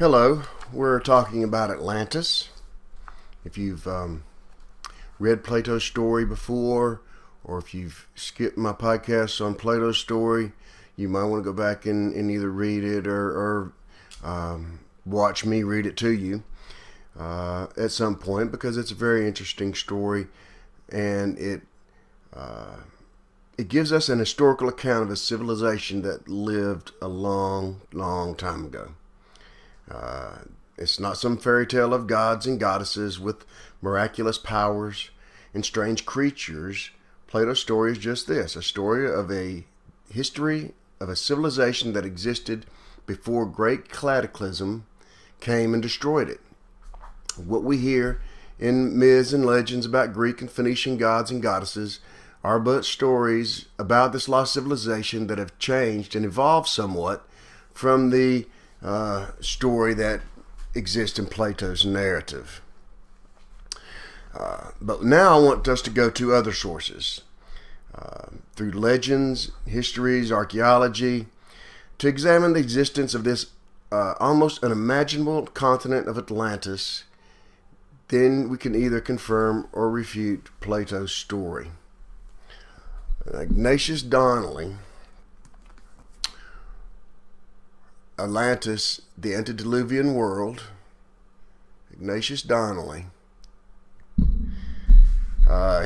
Hello, we're talking about Atlantis. If you've read Plato's story before, or if you've skipped my podcast on Plato's story, you might want to go back and either read it or watch me read it to you at some point, because it's a very interesting story, and it gives us an historical account of a civilization that lived a long, long time ago. It's not some fairy tale of gods and goddesses with miraculous powers and strange creatures. Plato's story is just this, a story of a history of a civilization that existed before great cataclysm came and destroyed it. What we hear in myths and legends about Greek and Phoenician gods and goddesses are but stories about this lost civilization that have changed and evolved somewhat from the story that exists in Plato's narrative. But now I want us to go to other sources, through legends, histories, archaeology, to examine the existence of this almost unimaginable continent of Atlantis. Then we can either confirm or refute Plato's story. Ignatius Donnelly, Atlantis, the Antediluvian World. Ignatius Donnelly.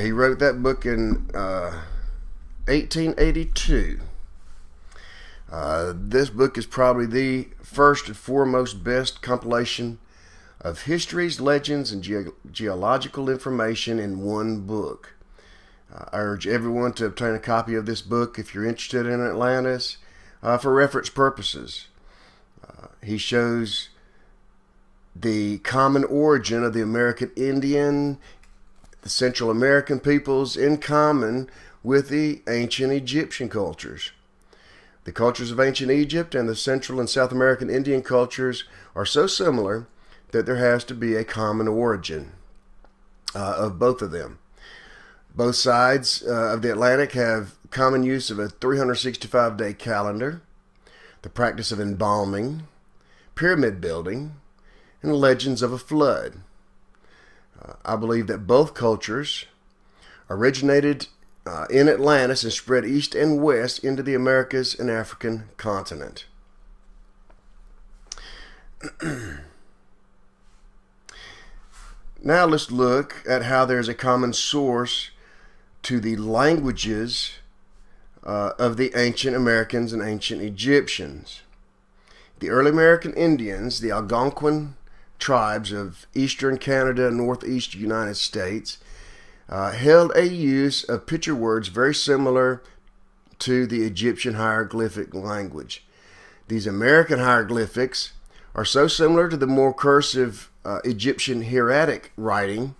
He wrote that book in 1882. This book is probably the first and foremost best compilation of histories, legends, and geological information in one book. I urge everyone to obtain a copy of this book if you're interested in Atlantis for reference purposes. He shows the common origin of the American Indian, the Central American peoples in common with the ancient Egyptian cultures. The cultures of ancient Egypt and the Central and South American Indian cultures are so similar that there has to be a common origin of both of them. Both sides of the Atlantic have common use of a 365-day calendar, the practice of embalming, pyramid building, and legends of a flood. I believe that both cultures originated in Atlantis and spread east and west into the Americas and African continent. Now let's look at how there's a common source to the languages of the ancient Americans and ancient Egyptians. The early American Indians, the Algonquin tribes of eastern Canada and northeast United States, held a use of picture words very similar to the Egyptian hieroglyphic language. These American hieroglyphics are so similar to the more cursive Egyptian hieratic writing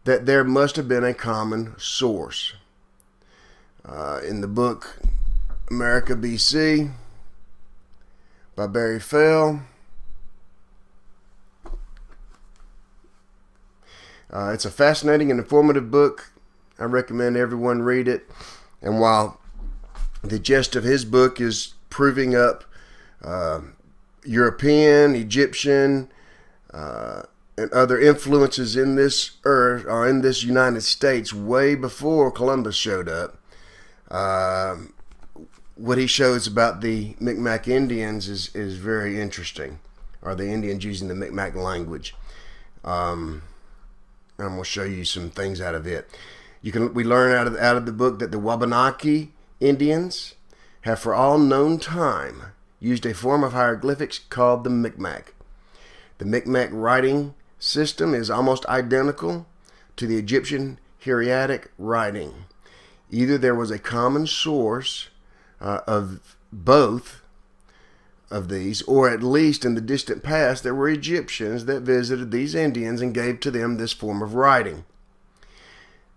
that there must have been a common source. In the book America BC by Barry Fell, it's a fascinating and informative book. I recommend everyone read it. And while the gist of his book is proving up European, Egyptian, and other influences in this earth, or in this United States, way before Columbus showed up, what he shows about the Micmac Indians is very interesting, or the Indians using the Micmac language. I'm going to show you some things out of it. We learn out of the book that the Wabanaki Indians have for all known time used a form of hieroglyphics called the Micmac. The Micmac writing system is almost identical to the Egyptian hieratic writing. Either there was a common source of both of these, or at least in the distant past there were Egyptians that visited these Indians and gave to them this form of writing.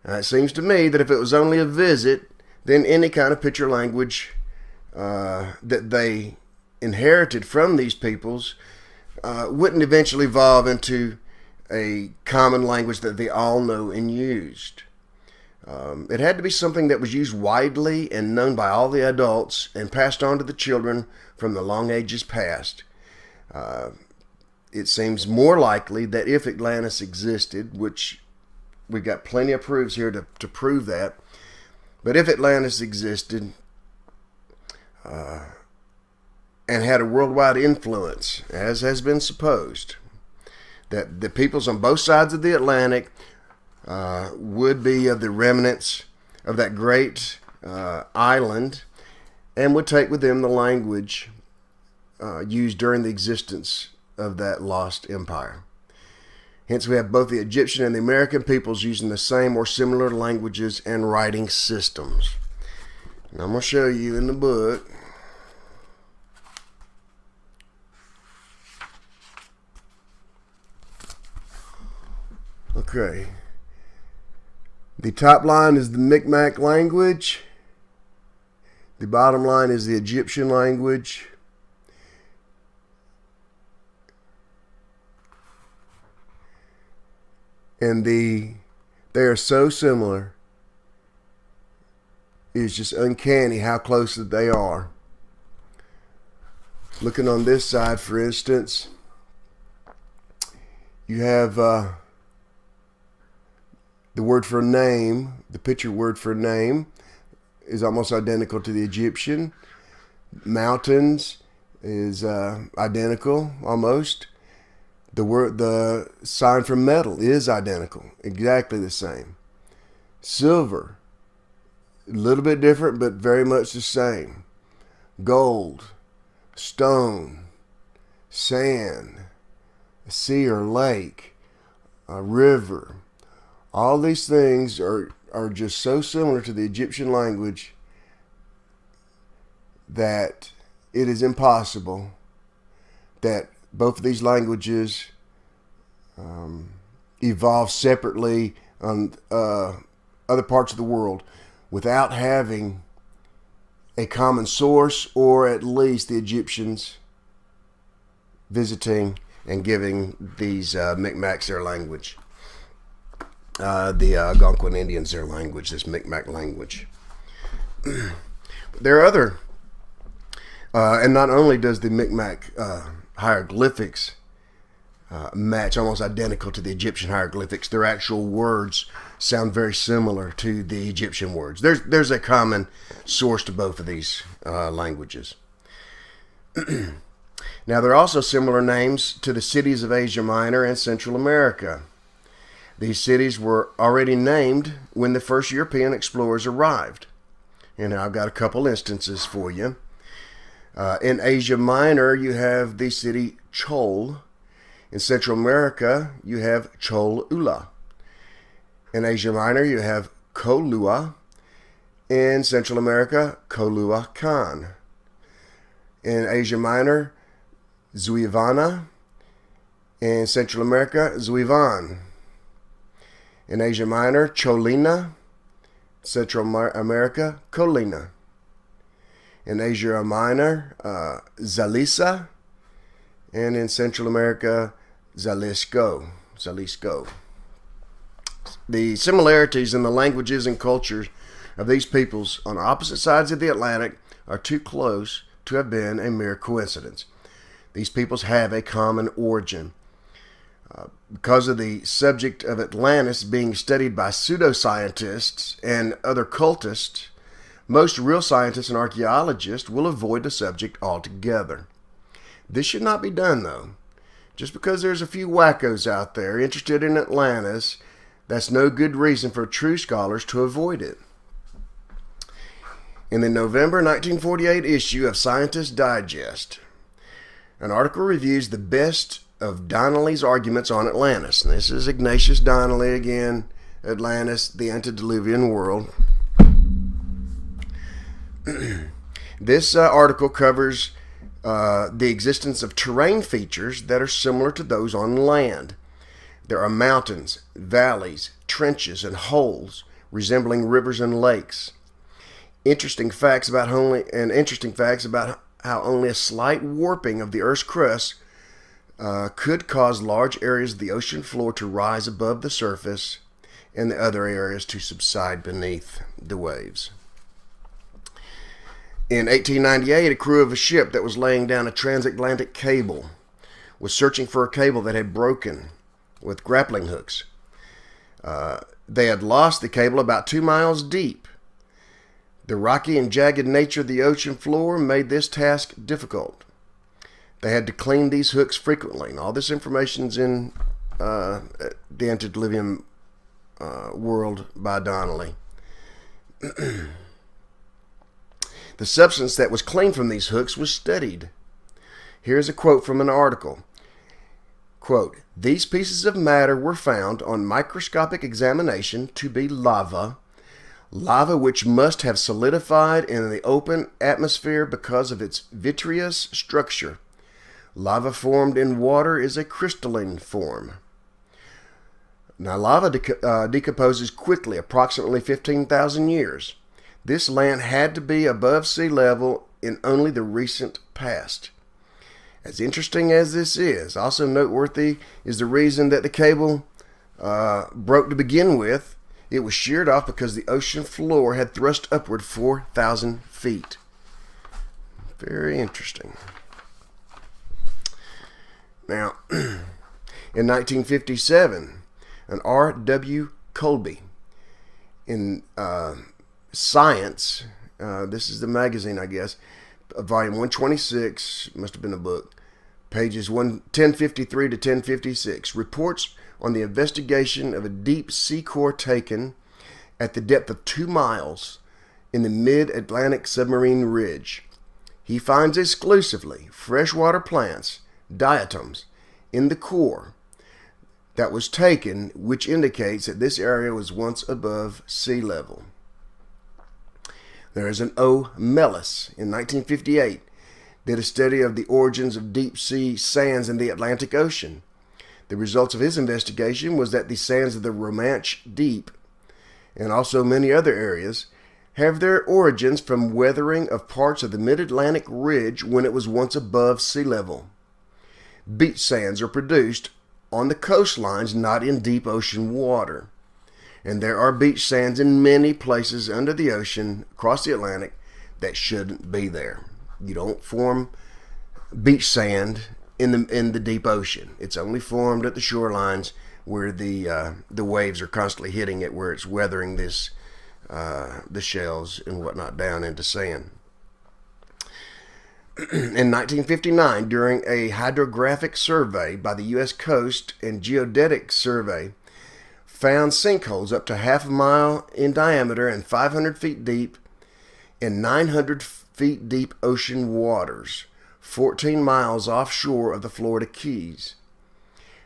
It seems to me that if it was only a visit, then any kind of picture language that they inherited from these peoples wouldn't eventually evolve into a common language that they all know and used. It had to be something that was used widely and known by all the adults and passed on to the children from the long ages past. it seems more likely that if Atlantis existed, which we've got plenty of proofs here to prove that, but if Atlantis existed and had a worldwide influence, as has been supposed, that the peoples on both sides of the Atlantic would be of the remnants of that great island and would take with them the language used during the existence of that lost empire. Hence, we have both the Egyptian and the American peoples using the same or similar languages and writing systems. And I'm going to show you in the book. Okay. The top line is the Micmac language. The bottom line is the Egyptian language. And they are so similar. It's just uncanny how close that they are. Looking on this side, for instance, you have the word for name, the picture word for name is almost identical to the Egyptian. Mountains is identical almost. The sign for metal is identical, exactly the same. Silver, a little bit different, but very much the same. Gold, stone, sand, a sea or lake, a river. All these things are just so similar to the Egyptian language that it is impossible that both of these languages evolve separately on other parts of the world without having a common source, or at least the Egyptians visiting and giving these Micmacs their language. The Algonquin Indians their language, this Micmac language. There are other, and not only does the Micmac hieroglyphics match almost identical to the Egyptian hieroglyphics, their actual words sound very similar to the Egyptian words. There's a common source to both of these languages. Now, there are also similar names to the cities of Asia Minor and Central America. These cities were already named when the first European explorers arrived. And I've got a couple instances for you. In Asia Minor, you have the city Chol. In Central America, you have Cholula. In Asia Minor, you have Colua. In Central America, Coluacan. In Asia Minor, Zuivana. In Central America, Zuivan. In Asia Minor, Cholina. Central America, Colina. In Asia Minor, Zalisa. And in Central America, Jalisco. The similarities in the languages and cultures of these peoples on opposite sides of the Atlantic are too close to have been a mere coincidence. These peoples have a common origin. Because of the subject of Atlantis being studied by pseudoscientists and other cultists, most real scientists and archaeologists will avoid the subject altogether. This should not be done, though. Just because there's a few wackos out there interested in Atlantis, that's no good reason for true scholars to avoid it. In the November 1948 issue of Scientist Digest, an article reviews the best of Donnelly's arguments on Atlantis. And this is Ignatius Donnelly again, Atlantis, the Antediluvian World. This article covers the existence of terrain features that are similar to those on land. There are mountains, valleys, trenches, and holes resembling rivers and lakes. Interesting facts about how only a slight warping of the Earth's crust could cause large areas of the ocean floor to rise above the surface and the other areas to subside beneath the waves. In 1898, a crew of a ship that was laying down a transatlantic cable was searching for a cable that had broken with grappling hooks. They had lost the cable about 2 miles deep. The rocky and jagged nature of the ocean floor made this task difficult. They had to clean these hooks frequently, and all this information's in the Antediluvian World by Donnelly. The substance that was cleaned from these hooks was studied. Here's a quote from an article. Quote, "These pieces of matter were found on microscopic examination to be lava which must have solidified in the open atmosphere because of its vitreous structure. Lava formed in water is a crystalline form." Now, lava decomposes quickly, approximately 15,000 years. This land had to be above sea level in only the recent past. As interesting as this is, also noteworthy is the reason that the cable broke to begin with. It was sheared off because the ocean floor had thrust upward 4,000 feet. Very interesting. Now, in 1957, an R.W. Colby in Science, this is the magazine, I guess, volume 126, must have been a book, pages 1053 to 1056, reports on the investigation of a deep sea core taken at the depth of 2 miles in the mid-Atlantic submarine ridge. He finds exclusively freshwater plants, diatoms, in the core that was taken, which indicates that this area was once above sea level. There is an O. Mellis in 1958 did a study of the origins of deep sea sands in the Atlantic Ocean. The results of his investigation was that the sands of the Romanche Deep and also many other areas have their origins from weathering of parts of the mid-Atlantic ridge when it was once above sea level. Beach sands are produced on the coastlines, not in deep ocean water. And there are beach sands in many places under the ocean across the Atlantic that shouldn't be there. You don't form beach sand in the deep ocean. It's only formed at the shorelines where the waves are constantly hitting it, where it's weathering this the shells and whatnot down into sand. In 1959, during a hydrographic survey by the U.S. Coast and Geodetic Survey, found sinkholes up to half a mile in diameter and 500 feet deep in 900 feet deep ocean waters, 14 miles offshore of the Florida Keys.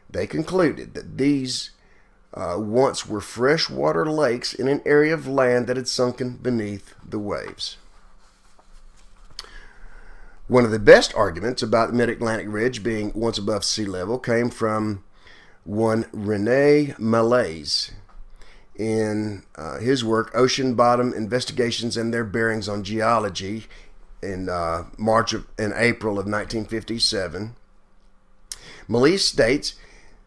They concluded that these once were freshwater lakes in an area of land that had sunken beneath the waves. One of the best arguments about the Mid-Atlantic Ridge being once above sea level came from one Rene Malaise in his work Ocean Bottom Investigations and Their Bearings on Geology in April of 1957. Malaise states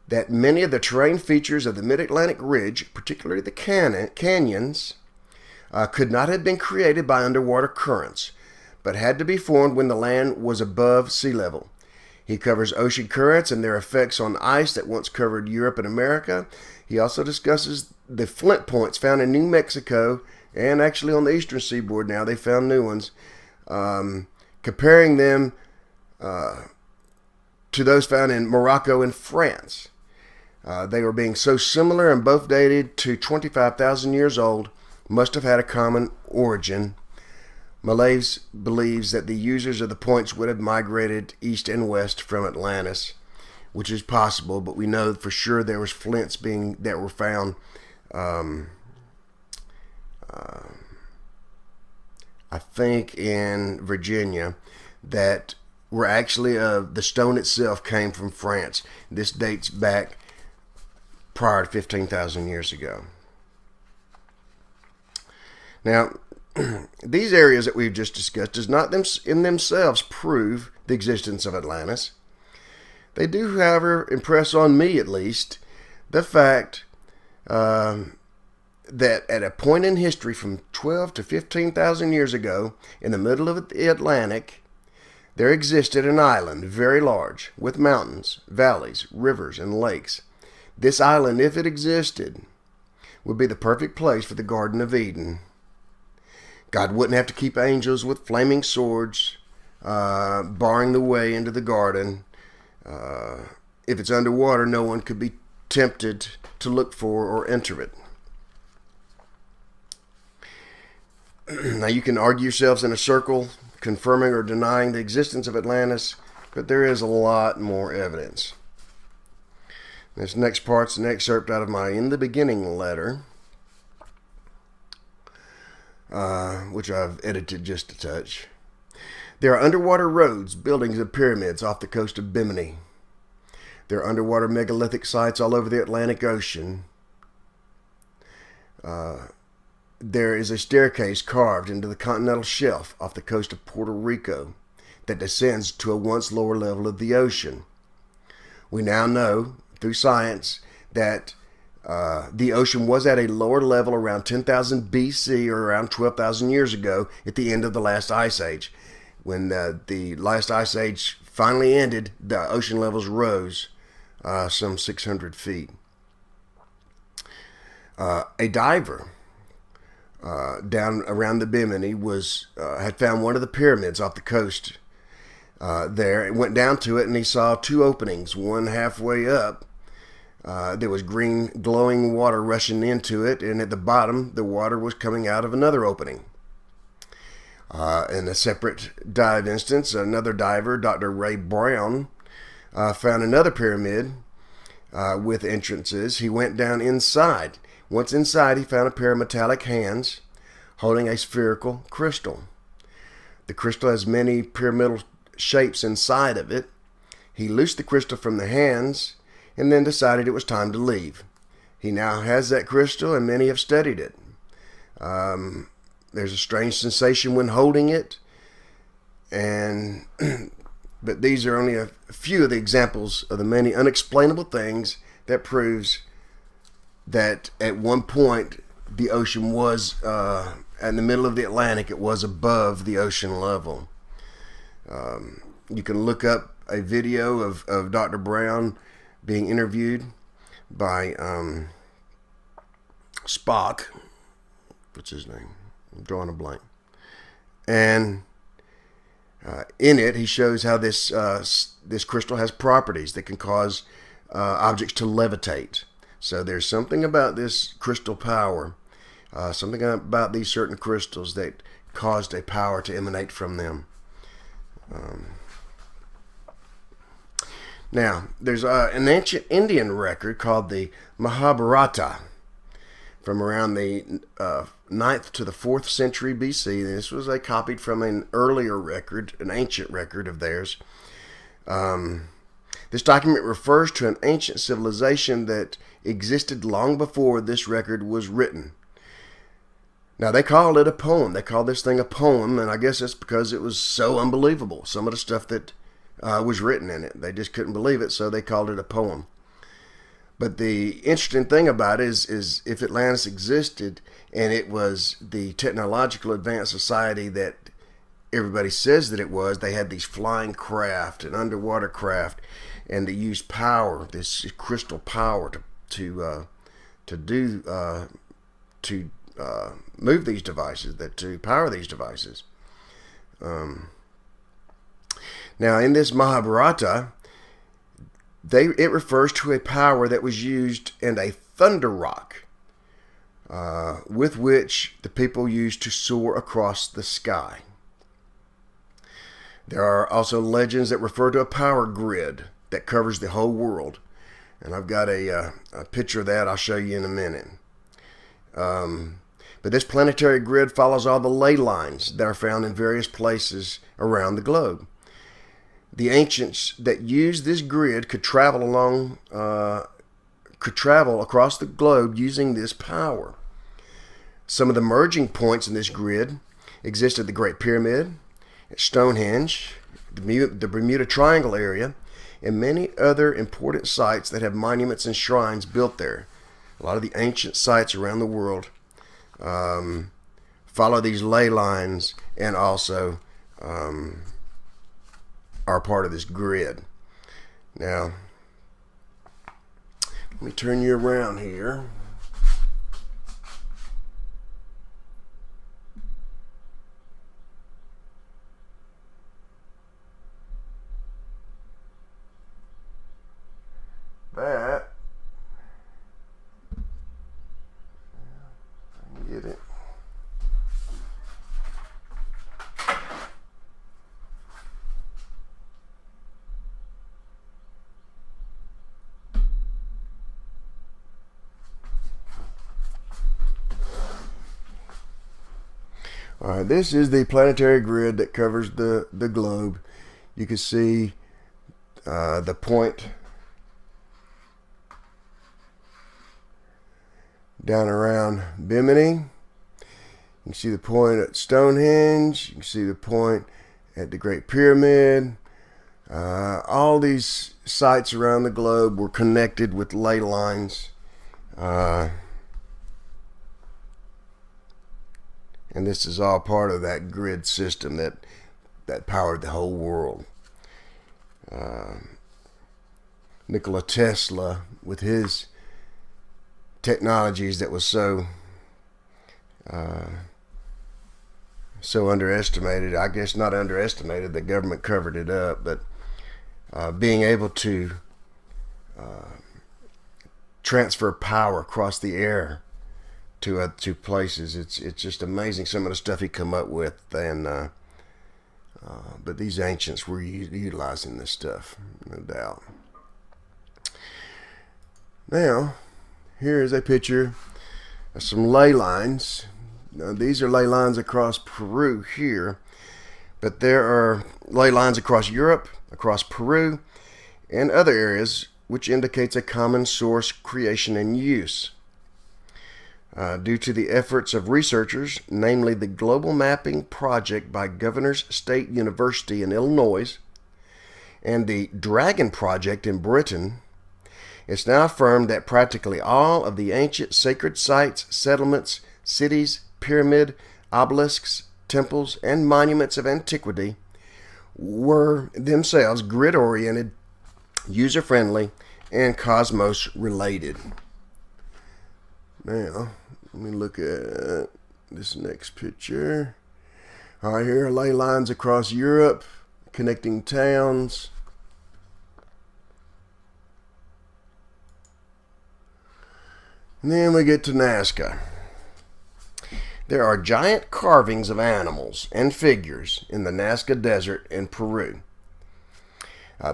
that many of the terrain features of the Mid-Atlantic Ridge, particularly the canyons, could not have been created by underwater currents, but had to be formed when the land was above sea level. He covers ocean currents and their effects on ice that once covered Europe and America. He also discusses the flint points found in New Mexico and actually on the eastern seaboard now. They found new ones, comparing them to those found in Morocco and France. They were being so similar and both dated to 25,000 years old, must have had a common origin. Malaise believes that the users of the points would have migrated east and west from Atlantis, which is possible, but we know for sure there was flints that were found I think in Virginia that were actually the stone itself came from France. This dates back prior to 15,000 years ago. Now, these areas that we've just discussed does not in themselves prove the existence of Atlantis. They do, however, impress on me at least the fact that at a point in history from 12 to 15,000 years ago, in the middle of the Atlantic, There existed an island, very large, with mountains, valleys, rivers, and lakes. This island, if it existed, would be the perfect place for the Garden of Eden. God wouldn't have to keep angels with flaming swords barring the way into the garden. If it's underwater, no one could be tempted to look for or enter it. Now, you can argue yourselves in a circle, confirming or denying the existence of Atlantis, but there is a lot more evidence. This next part's an excerpt out of my In the Beginning letter, which I've edited just a touch. There are underwater roads, buildings, and pyramids off the coast of Bimini. There are underwater megalithic sites all over the Atlantic Ocean. There is a staircase carved into the continental shelf off the coast of Puerto Rico that descends to a once lower level of the ocean. We now know, through science, that the ocean was at a lower level around 10,000 BC or around 12,000 years ago at the end of the last ice age. When the last ice age finally ended, the ocean levels rose some 600 feet. A diver down around the Bimini had found one of the pyramids off the coast there, and went down to it, and he saw two openings, one halfway up. There was green glowing water rushing into it, and at the bottom the water was coming out of another opening. In a separate dive instance, another diver, Dr. Ray Brown, found another pyramid with entrances. He went down inside. Once inside, he found a pair of metallic hands holding a spherical crystal. The crystal has many pyramidal shapes inside of it. He loosed the crystal from the hands and then decided it was time to leave. He now has that crystal, and many have studied it. There's a strange sensation when holding it, but these are only a few of the examples of the many unexplainable things that proves that at one point the ocean was in the middle of the Atlantic. It was above the ocean level. You can look up a video of Dr. Brown being interviewed by Spock. What's his name? I'm drawing a blank. And in it, he shows how this crystal has properties that can cause objects to levitate. So there's something about this crystal power, something about these certain crystals that caused a power to emanate from them. Now, there's an ancient Indian record called the Mahabharata from around the 9th to the 4th century BC. This was copied from an earlier record, an ancient record of theirs. This document refers to an ancient civilization that existed long before this record was written. Now, they called it a poem. They called this thing a poem, and I guess that's because it was so unbelievable. Some of the stuff that was written in it, they just couldn't believe it, so they called it a poem. But the interesting thing about it is if Atlantis existed and it was the technological advanced society that everybody says that it was, they had these flying craft and underwater craft, and they used power, this crystal power, to move these devices, to power these devices. Now, in this Mahabharata, it refers to a power that was used in a thunder rock, with which the people used to soar across the sky. There are also legends that refer to a power grid that covers the whole world. And I've got a picture of that I'll show you in a minute. But this planetary grid follows all the ley lines that are found in various places around the globe. The ancients that used this grid could travel across the globe using this power. Some of the merging points in this grid exist at the Great Pyramid, at Stonehenge, the Bermuda Triangle area, and many other important sites that have monuments and shrines built there. A lot of the ancient sites around the world follow these ley lines and also are part of this grid. Now, let me turn you around here. That, I can get it. All right, this is the planetary grid that covers the globe. You can see the point down around Bimini. You can see the point at Stonehenge. You can see the point at the Great Pyramid. All these sites around the globe were connected with ley lines. And this is all part of that grid system that powered the whole world. Nikola Tesla, with his technologies that was so underestimated, I guess not underestimated, the government covered it up, but being able to transfer power across the air to places, it's just amazing some of the stuff he come up with. And but these ancients were utilizing this stuff, no doubt. Now, here is a picture of some ley lines. Now, these are ley lines across Peru here, but there are ley lines across Europe, across Peru, and other areas, which indicates a common source, creation, and use. Due to the efforts of researchers, namely the Global Mapping Project by Governors State University in Illinois and the Dragon Project in Britain, it's now affirmed that practically all of the ancient sacred sites, settlements, cities, pyramid, obelisks, temples, and monuments of antiquity were themselves grid-oriented, user-friendly, and cosmos-related. Now, let me look at this next picture. All right, here are ley lines across Europe, connecting towns. And then we get to Nazca. There are giant carvings of animals and figures in the Nazca Desert in Peru.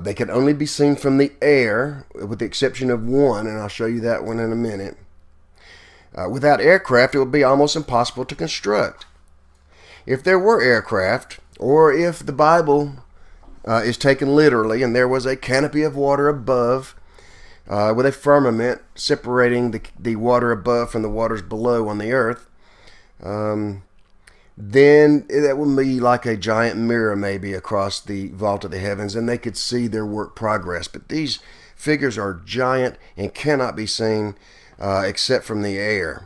They can only be seen from the air, with the exception of one, and I'll show you that one in a minute. Without aircraft, it would be almost impossible to construct. If there were aircraft, or if the Bible is taken literally, and there was a canopy of water above, with a firmament separating the water above from the waters below on the earth, then that would be like a giant mirror maybe across the vault of the heavens, and they could see their work progress. But these figures are giant and cannot be seen except from the air.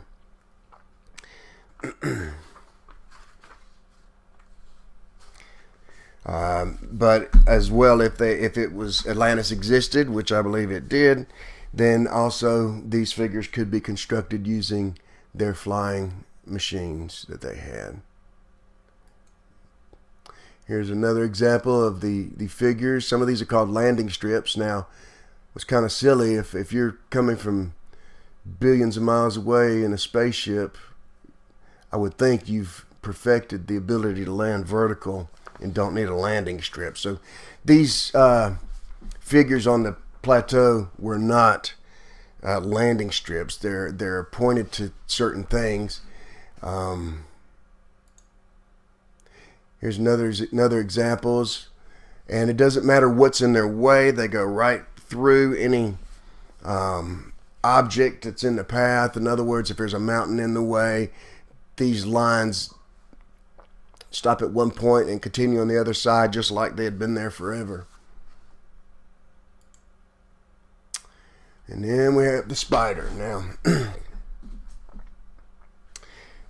But as well, if it was Atlantis existed, which I believe it did, then also these figures could be constructed using their flying machines that they had. Here's another example of the figures. Some of these are called landing strips. Now, it's kind of silly if you're coming from billions of miles away in a spaceship, I would think you've perfected the ability to land vertical and don't need a landing strip. So these figures on the plateau were not landing strips. They're pointed to certain things. Here's another examples, and it doesn't matter what's in their way. They go right through any object that's in the path. In other words, if there's a mountain in the way, these lines stop at one point and continue on the other side, just like they had been there forever. And then we have the spider. Now,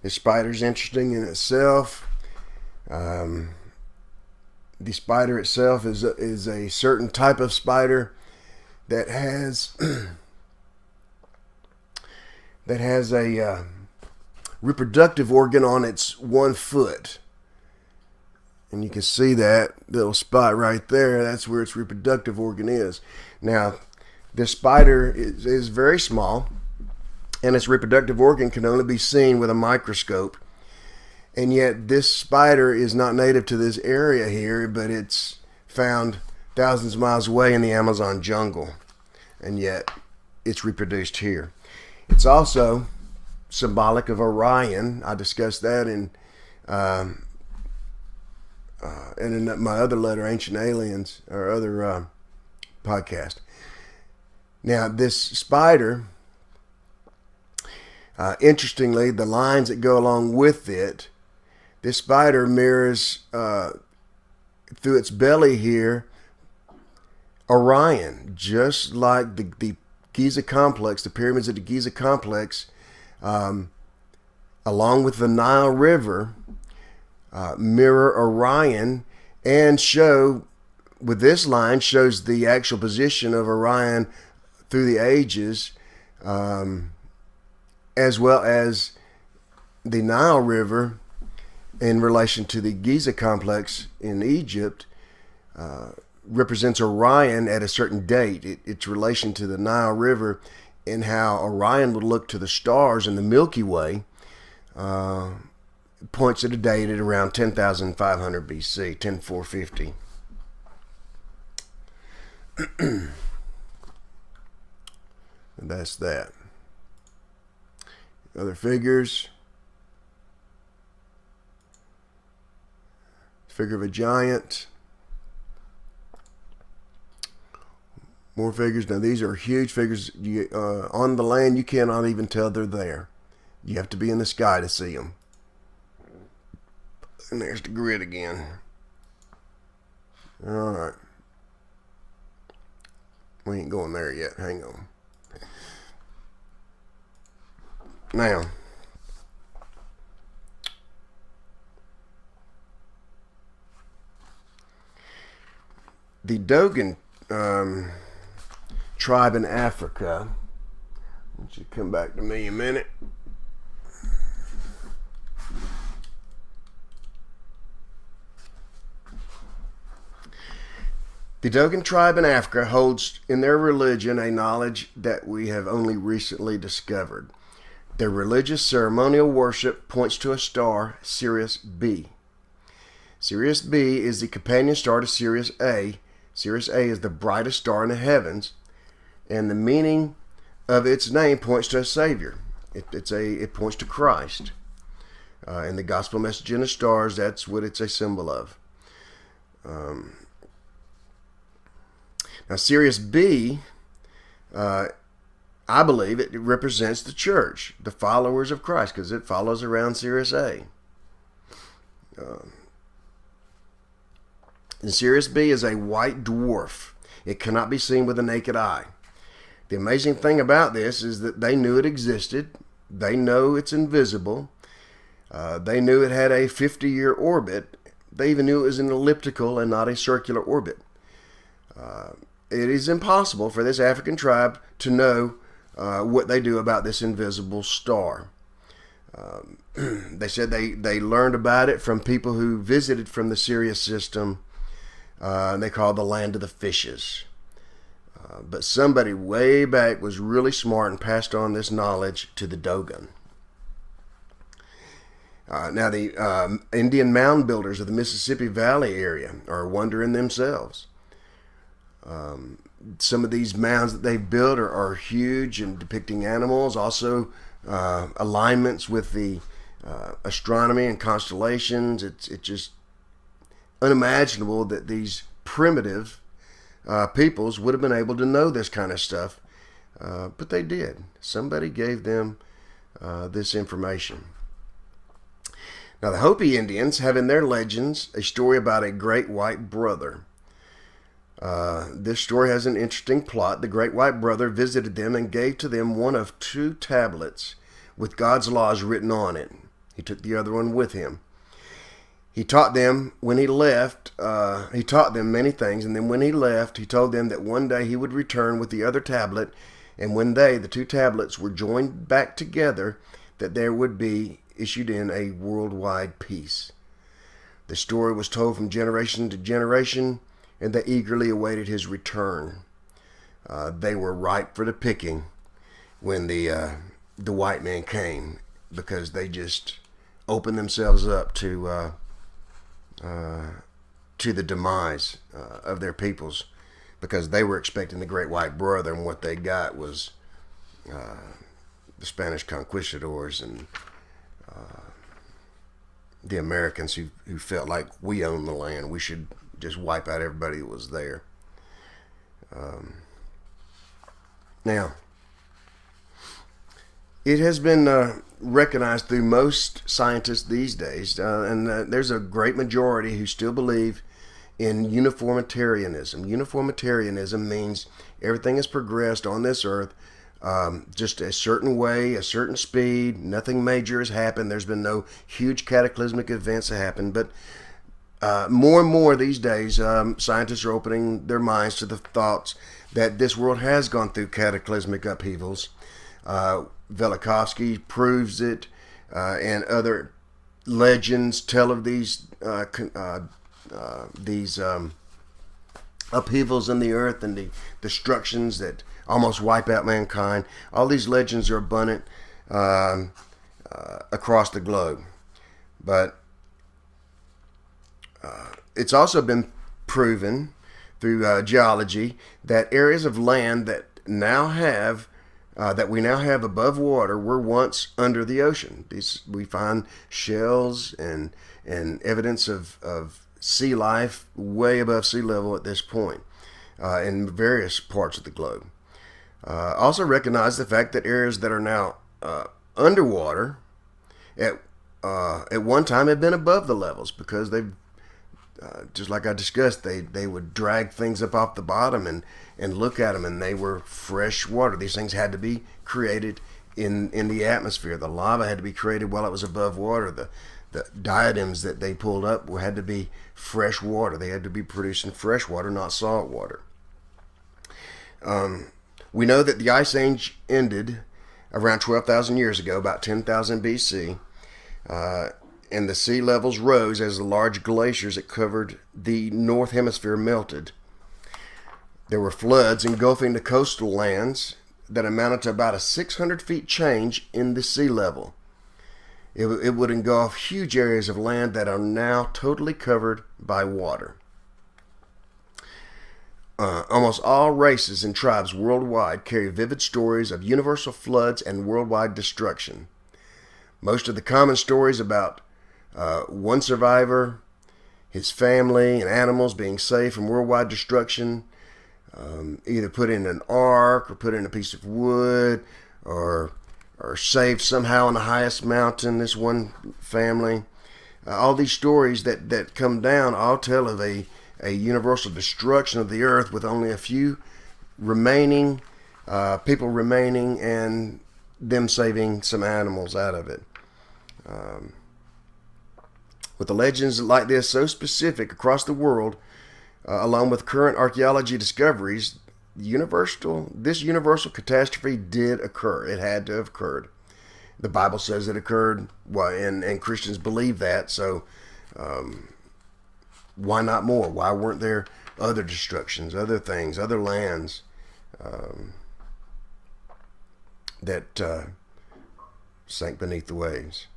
the spider's interesting in itself. The spider itself is a certain type of spider that has a reproductive organ on its 1 foot. And you can see that little spot right there. That's where its reproductive organ is. Now, this spider is very small, and its reproductive organ can only be seen with a microscope. And yet this spider is not native to this area here, but it's found thousands of miles away in the Amazon jungle. And yet it's reproduced here. It's also symbolic of Orion. I discussed that in my other letter, Ancient Aliens, or other podcast. Now, this spider, interestingly, the lines that go along with it, this spider mirrors through its belly here Orion, just like the Giza complex, the pyramids of the Giza complex, along with the Nile River, mirror Orion, and show, with this line, shows the actual position of Orion through the ages, as well as the Nile River in relation to the Giza complex in Egypt, represents Orion at a certain date. Its relation to the Nile River and how Orion would look to the stars in the Milky Way points at a date at around 10,500 BC, 10,450. And that's that. Other figures. Figure of a giant. More figures. Now these are huge figures. On the land, you cannot even tell they're there. You have to be in the sky to see them. And there's the grid again. All right. We ain't going there yet. Hang on. Now, the Dogon tribe in Africa. I want you to come back to me a minute. The Dogon tribe in Africa holds in their religion a knowledge that we have only recently discovered. Their religious ceremonial worship points to a star, Sirius B. Sirius B is the companion star to Sirius A. Sirius A is the brightest star in the heavens, and the meaning of its name points to a Savior. It points to Christ. In the Gospel Message in the Stars, that's what it's a symbol of. Now, Sirius B, I believe it represents the church, the followers of Christ, because it follows around Sirius A. And Sirius B is a white dwarf. It cannot be seen with the naked eye. The amazing thing about this is that they knew it existed. They know it's invisible. They knew it had a 50-year orbit. They even knew it was an elliptical and not a circular orbit. It is impossible for this African tribe to know what they do about this invisible star. They said they learned about it from people who visited from the Sirius system, and they called the land of the fishes. But somebody way back was really smart and passed on this knowledge to the Dogon. Now the Indian mound builders of the Mississippi Valley area are wondering themselves. Some of these mounds that they've built are huge and depicting animals, also alignments with the astronomy and constellations. It's just unimaginable that these primitive peoples would have been able to know this kind of stuff, but they did. Somebody gave them this information. Now the Hopi Indians have in their legends a story about a great white brother. This story has an interesting plot. The great white brother visited them and gave to them one of 2 tablets with God's laws written on it. He took the other one with him. He taught them when he left, he taught them many things, and then when he left, he told them that one day he would return with the other tablet, and when the two tablets, were joined back together, that there would be issued in a worldwide peace. The story was told from generation to generation, and they eagerly awaited his return. They were ripe for the picking when the white man came, because they just opened themselves up to the demise of their peoples, because they were expecting the great white brother, and what they got was the Spanish conquistadors and the Americans who felt like we own the land. We should just wipe out everybody that was there. Now, it has been recognized through most scientists these days, and there's a great majority who still believe in uniformitarianism. Uniformitarianism means everything has progressed on this earth just a certain way, a certain speed. Nothing major has happened. There's been no huge cataclysmic events that happened, but more and more these days, scientists are opening their minds to the thoughts that this world has gone through cataclysmic upheavals. Velikovsky proves it, and other legends tell of these upheavals in the earth and the destructions that almost wipe out mankind. All these legends are abundant across the globe, but it's also been proven through geology that areas of land that we now have above water were once under the ocean. We find shells and evidence of sea life way above sea level at this point in various parts of the globe. Also recognize the fact that areas that are now underwater at one time had been above the levels, because they've just like I discussed, they would drag things up off the bottom and look at them, and they were fresh water. These things had to be created in the atmosphere. The lava had to be created while it was above water. The diadems that they pulled up had to be fresh water. They had to be producing fresh water, not salt water. We know that the Ice Age ended around 12,000 years ago, about 10,000 BC, and the sea levels rose as the large glaciers that covered the North Hemisphere melted. There were floods engulfing the coastal lands that amounted to about a 600 feet change in the sea level. It would engulf huge areas of land that are now totally covered by water. Almost all races and tribes worldwide carry vivid stories of universal floods and worldwide destruction. Most of the common stories about one survivor, his family, and animals being saved from worldwide destruction, either put in an ark or put in a piece of wood, or saved somehow on the highest mountain, this one family. All these stories that come down all tell of a universal destruction of the earth, with only a few remaining people remaining, and them saving some animals out of it. With the legends like this so specific across the world, along with current archaeology discoveries, this universal catastrophe did occur. It had to have occurred. The Bible says it occurred, and Christians believe that, so why not more? Why weren't there other destructions, other things, other lands that sank beneath the waves?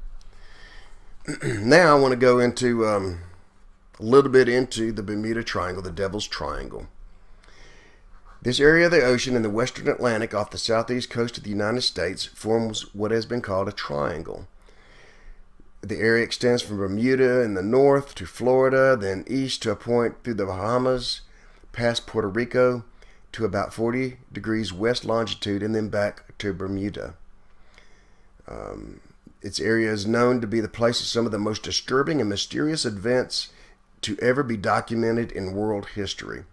Now I want to go into a little bit into the Bermuda Triangle, the Devil's Triangle. This area of the ocean in the western Atlantic off the southeast coast of the United States forms what has been called a triangle. The area extends from Bermuda in the north to Florida, then east to a point through the Bahamas, past Puerto Rico, to about 40 degrees west longitude, and then back to Bermuda. Its area is known to be the place of some of the most disturbing and mysterious events to ever be documented in world history.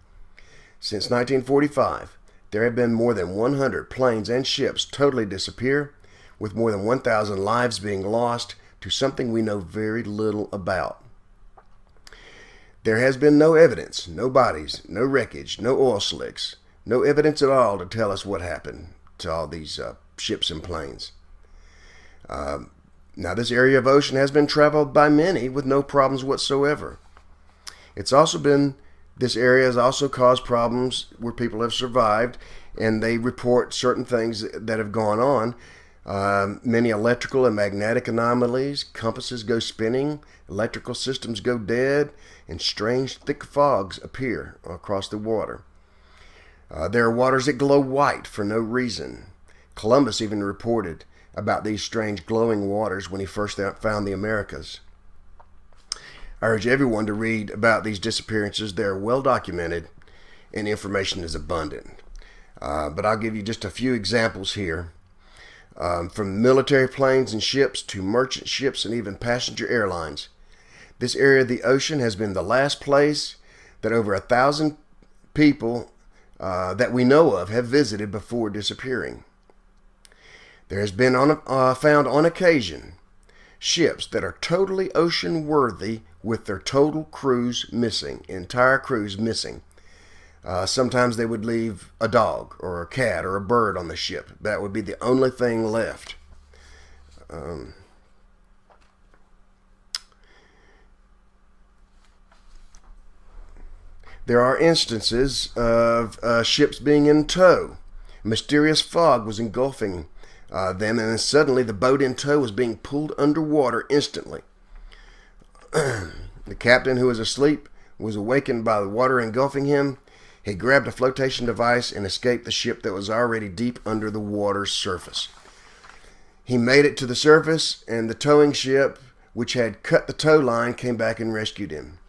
Since 1945, there have been more than 100 planes and ships totally disappear, with more than 1,000 lives being lost to something we know very little about. There has been no evidence, no bodies, no wreckage, no oil slicks, no evidence at all to tell us what happened to all these ships and planes. Now, this area of ocean has been traveled by many with no problems whatsoever. This area has also caused problems where people have survived, and they report certain things that have gone on. Many electrical and magnetic anomalies, compasses go spinning, electrical systems go dead, and strange thick fogs appear across the water. There are waters that glow white for no reason. Columbus even reported about these strange glowing waters when he first found the Americas. I urge everyone to read about these disappearances. They're well documented and information is abundant. But I'll give you just a few examples here. From military planes and ships to merchant ships and even passenger airlines. This area of the ocean has been the last place that over 1,000 people that we know of have visited before disappearing. There has been found on occasion ships that are totally ocean worthy with their total crews missing, entire crews missing. Sometimes they would leave a dog or a cat or a bird on the ship. That would be the only thing left. There are instances of ships being in tow. A mysterious fog was engulfing them, and then suddenly the boat in tow was being pulled underwater instantly. The captain, who was asleep, was awakened by the water engulfing him. He grabbed a flotation device and escaped the ship that was already deep under the water's surface. He made it to the surface, and the towing ship, which had cut the tow line, came back and rescued him.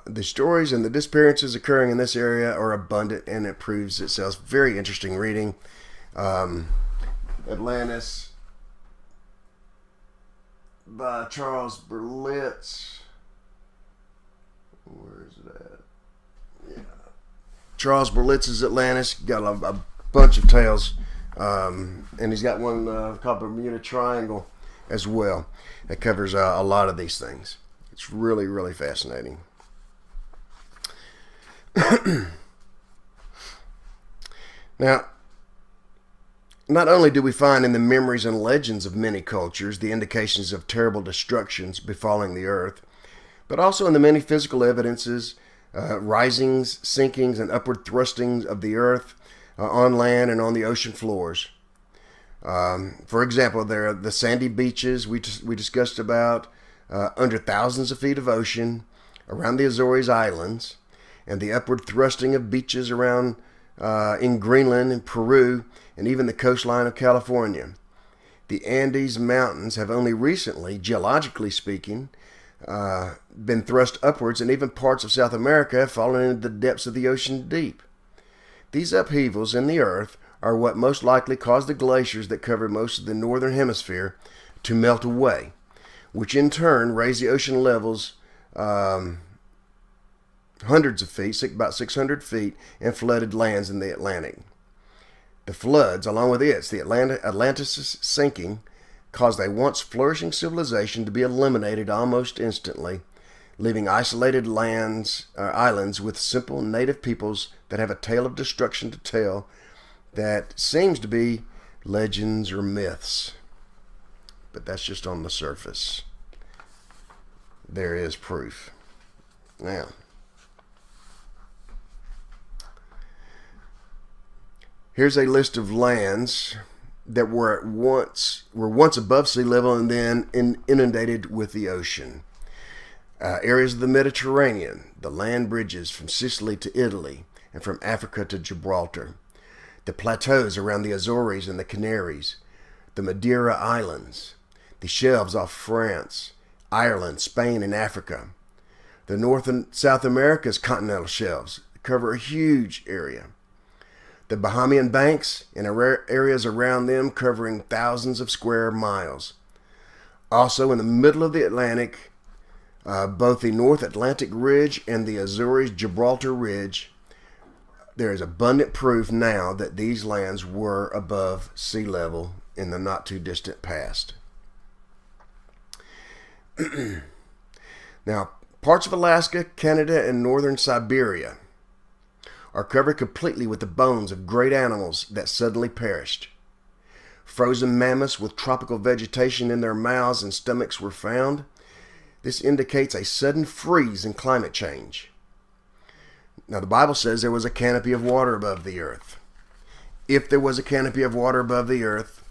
The stories and the disappearances occurring in this area are abundant, and it proves itself. Very interesting reading. Atlantis by Charles Berlitz. Where is it at? Yeah. Charles Berlitz's Atlantis. Got a bunch of tales. And he's got one called Bermuda Triangle as well. That covers a lot of these things. It's really, really fascinating. Now, not only do we find in the memories and legends of many cultures the indications of terrible destructions befalling the earth, but also in the many physical evidences, risings, sinkings, and upward thrustings of the earth on land and on the ocean floors. For example, there are the sandy beaches we discussed about under thousands of feet of ocean around the Azores Islands, and the upward thrusting of beaches around in Greenland and Peru, and even the coastline of California. The Andes Mountains have only recently, geologically speaking, been thrust upwards, and even parts of South America have fallen into the depths of the ocean deep. These upheavals in the earth are what most likely caused the glaciers that cover most of the northern hemisphere to melt away, which in turn raised the ocean levels hundreds of feet, about 600 feet, and flooded lands in the Atlantic. The floods, along with the Atlantis sinking, caused a once flourishing civilization to be eliminated almost instantly, leaving isolated islands with simple native peoples that have a tale of destruction to tell that seems to be legends or myths. But that's just on the surface. There is proof. Now, here's a list of lands that were once above sea level and then inundated with the ocean. Areas of the Mediterranean, the land bridges from Sicily to Italy and from Africa to Gibraltar, the plateaus around the Azores and the Canaries, the Madeira Islands, the shelves off France, Ireland, Spain, and Africa. The North and South America's continental shelves cover a huge area. The Bahamian banks and areas around them covering thousands of square miles. Also in the middle of the Atlantic, both the North Atlantic Ridge and the Azores Gibraltar Ridge, there is abundant proof now that these lands were above sea level in the not too distant past. Now, Parts of Alaska, Canada, and northern Siberia are covered completely with the bones of great animals that suddenly perished. Frozen mammoths with tropical vegetation in their mouths and stomachs were found. This indicates a sudden freeze in climate change. Now, the Bible says there was a canopy of water above the earth. If there was a canopy of water above the earth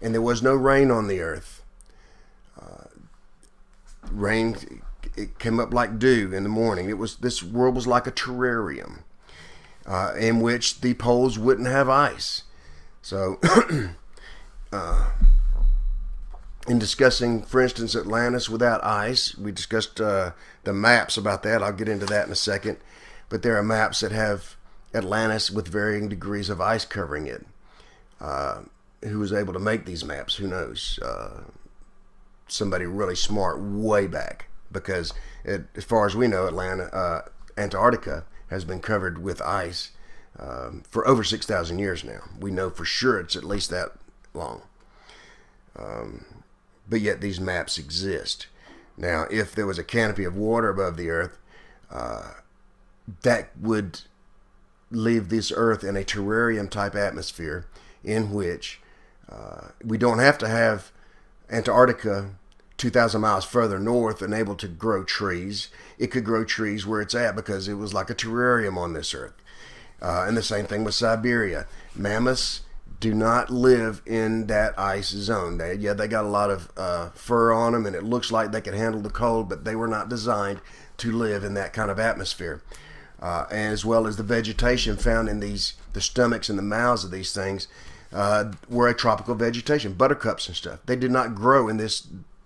and there was no rain on the earth, rain, it came up like dew in the morning. This world was like a terrarium in which the poles wouldn't have ice. So, in discussing, for instance, Atlantis without ice, we discussed the maps about that. I'll get into that in a second. But there are maps that have Atlantis with varying degrees of ice covering it. Who was able to make these maps? Who knows? Somebody really smart way back. Because as far as we know, Antarctica has been covered with ice for over 6,000 years now. We know for sure it's at least that long. But yet these maps exist. Now, if there was a canopy of water above the earth, that would leave this earth in a terrarium type atmosphere in which we don't have to have Antarctica 2,000 miles further north and able to grow trees. It could grow trees where it's at because it was like a terrarium on this earth. And the same thing with Siberia. Mammoths do not live in that ice zone. They got a lot of fur on them and it looks like they can handle the cold, but they were not designed to live in that kind of atmosphere. As well as the vegetation found in the stomachs and the mouths of these things were a tropical vegetation, buttercups and stuff. They did not grow in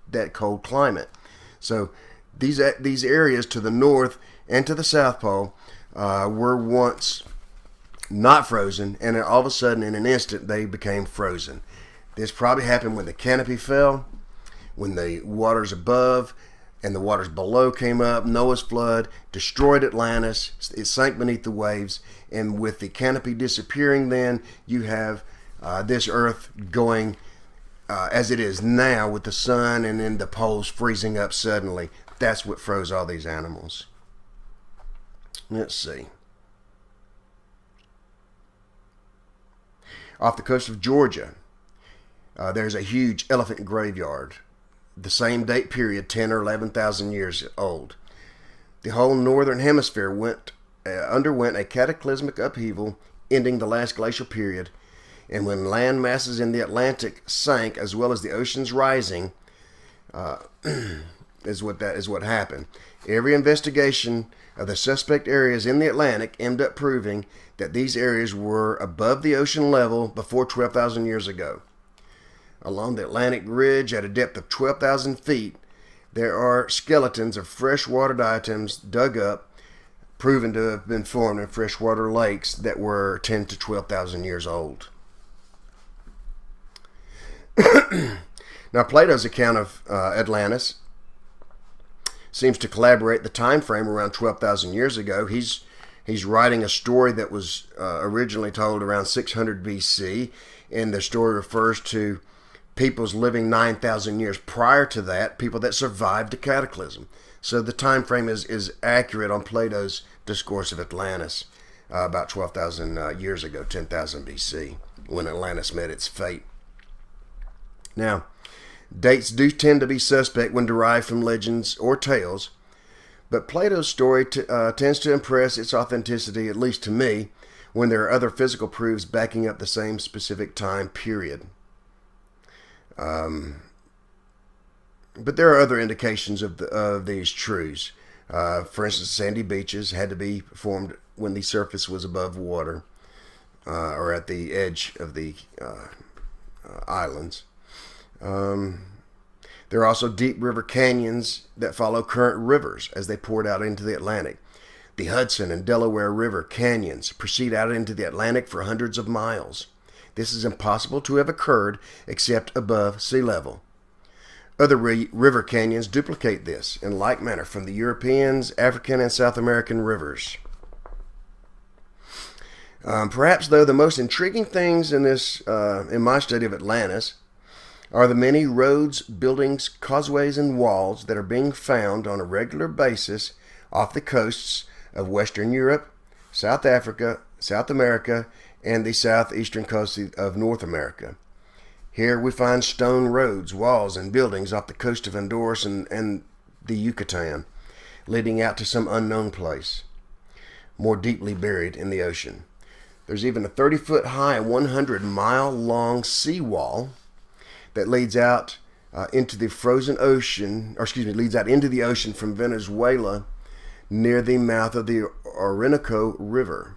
that cold climate. So these areas to the north and to the South Pole were once not frozen, and all of a sudden, in an instant, they became frozen. This probably happened when the canopy fell, when the waters above and the waters below came up. Noah's flood destroyed Atlantis. It sank beneath the waves. And with the canopy disappearing, then you have this earth going as it is now with the sun and then the poles freezing up suddenly. That's what froze all these animals. Let's see. Off the coast of Georgia, there's a huge elephant graveyard. The same date period, 10 or 11,000 years old. The whole northern hemisphere underwent a cataclysmic upheaval, ending the last glacial period. And when land masses in the Atlantic sank, as well as the oceans rising, is what happened. Every investigation of the suspect areas in the Atlantic ended up proving that these areas were above the ocean level before 12,000 years ago. Along the Atlantic Ridge, at a depth of 12,000 feet, there are skeletons of freshwater diatoms dug up, proven to have been formed in freshwater lakes that were 10 to 12,000 years old. Now, Plato's account of Atlantis seems to collaborate the time frame around 12,000 years ago. He's writing a story that was originally told around 600 BC, and the story refers to peoples living 9,000 years prior to that, people that survived the cataclysm. So the time frame is accurate on Plato's discourse of Atlantis about 12,000 years ago, 10,000 BC, when Atlantis met its fate. Now, dates do tend to be suspect when derived from legends or tales, but Plato's story tends to impress its authenticity, at least to me, when there are other physical proofs backing up the same specific time period. But there are other indications of these truths. For instance, sandy beaches had to be formed when the surface was above water or at the edge of the islands. There are also deep river canyons that follow current rivers as they poured out into the Atlantic. The Hudson and Delaware River canyons proceed out into the Atlantic for hundreds of miles. This is impossible to have occurred except above sea level. Other river canyons duplicate this in like manner from the European, African, and South American rivers. Perhaps, though, the most intriguing things in my study of Atlantis are the many roads, buildings, causeways, and walls that are being found on a regular basis off the coasts of Western Europe, South Africa, South America, and the southeastern coast of North America. Here we find stone roads, walls, and buildings off the coast of Honduras and the Yucatan, leading out to some unknown place, more deeply buried in the ocean. There's even a 30-foot high, 100-mile-long seawall that leads out into the frozen ocean, leads out into the ocean from Venezuela near the mouth of the Orinoco River.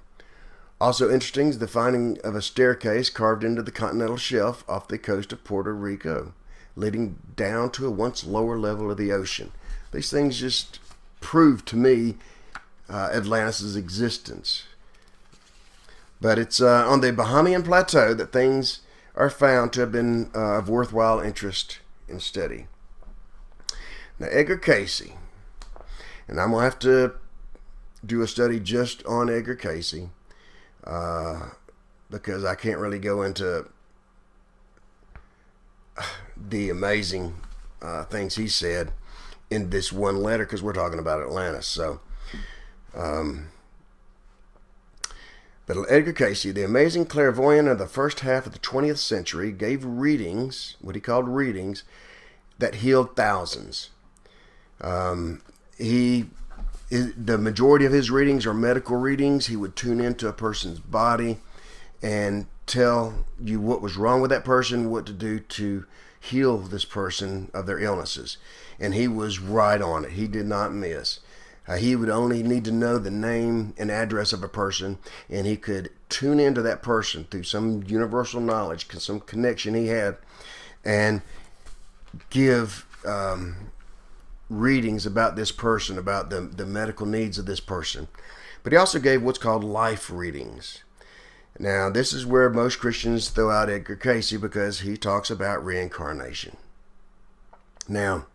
Also interesting is the finding of a staircase carved into the continental shelf off the coast of Puerto Rico, leading down to a once lower level of the ocean. These things just prove to me Atlantis' existence. But it's on the Bahamian Plateau that things are found to have been of worthwhile interest and study. Now, Edgar Cayce, and I'm going to have to do a study just on Edgar Cayce, because I can't really go into the amazing things he said in this one letter, because we're talking about Atlantis. So, but Edgar Cayce, the amazing clairvoyant of the first half of the 20th century, gave readings, what he called readings, that healed thousands. The majority of his readings are medical readings. He would tune into a person's body and tell you what was wrong with that person, what to do to heal this person of their illnesses. And he was right on it. He did not miss. He would only need to know the name and address of a person, and he could tune into that person through some universal knowledge, some connection he had, and give readings about this person, about the medical needs of this person. But he also gave what's called life readings. Now, this is where most Christians throw out Edgar Cayce, because he talks about reincarnation. Now,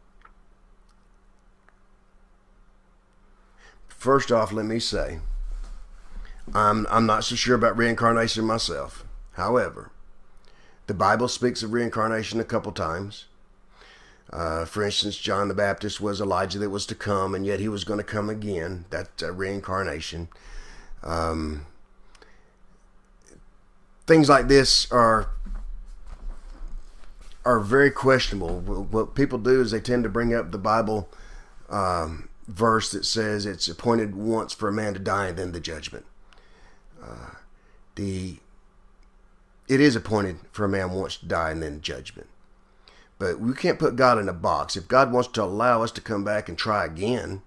first off, let me say, I'm not so sure about reincarnation myself. However, the Bible speaks of reincarnation a couple times. For instance, John the Baptist was Elijah that was to come, and yet he was going to come again. That's reincarnation. Things like this are very questionable. What people do is they tend to bring up the Bible verse that says it's appointed once for a man to die and then the judgment. It is appointed for a man once to die and then judgment. But we can't put God in a box. If God wants to allow us to come back and try again,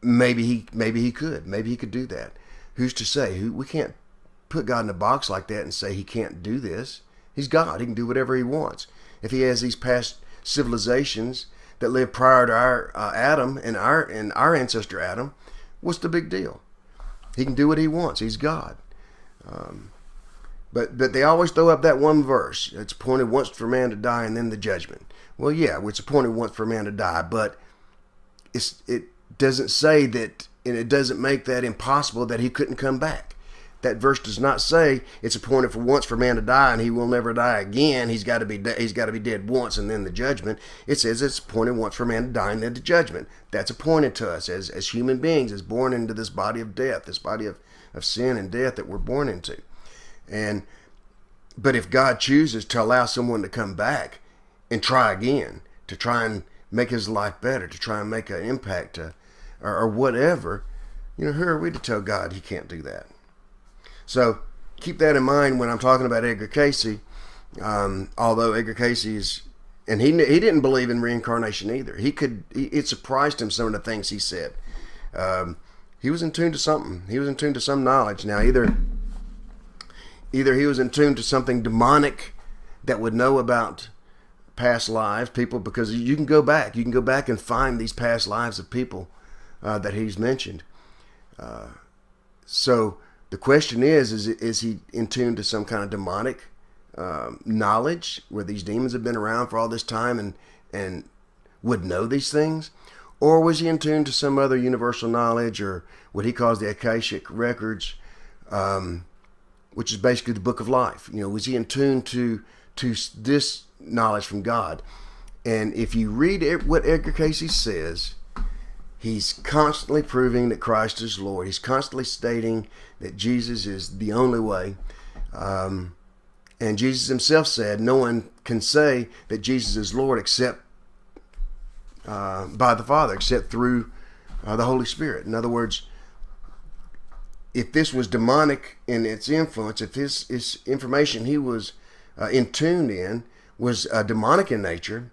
maybe he could. Maybe he could do that. Who's to say? We can't put God in a box like that and say he can't do this. He's God. He can do whatever he wants. If he has these past civilizations that lived prior to our Adam and our ancestor Adam, what's the big deal? He can do what he wants. He's God. But they always throw up that one verse. It's appointed once for man to die and then the judgment. Well, yeah, it's appointed once for man to die, but it doesn't say that, and it doesn't make that impossible that he couldn't come back. That verse does not say it's appointed for once for man to die and he will never die again. He's got to be dead once and then the judgment. It says it's appointed once for man to die and then the judgment. That's appointed to us as human beings, as born into this body of death, this body of sin and death that we're born into. But if God chooses to allow someone to come back and try again, to try and make his life better, to try and make an impact, or whatever, who are we to tell God he can't do that? So keep that in mind when I'm talking about Edgar Cayce. Although Edgar Cayce is, and he didn't believe in reincarnation either. It surprised him, some of the things he said. He was in tune to something. He was in tune to some knowledge. Now, either he was in tune to something demonic that would know about past lives, people, because you can go back and find these past lives of people that he's mentioned. So the question is he in tune to some kind of demonic knowledge where these demons have been around for all this time and would know these things? Or was he in tune to some other universal knowledge, or what he calls the Akashic records, which is basically the book of life? Was he in tune to to this knowledge from God. And if you read what Edgar Cayce says, he's constantly proving that Christ is Lord. He's constantly stating that Jesus is the only way. And Jesus himself said, no one can say that Jesus is Lord except by the Father, except through the Holy Spirit. In other words, if this was demonic in its influence, if his information he was tuned in was demonic in nature,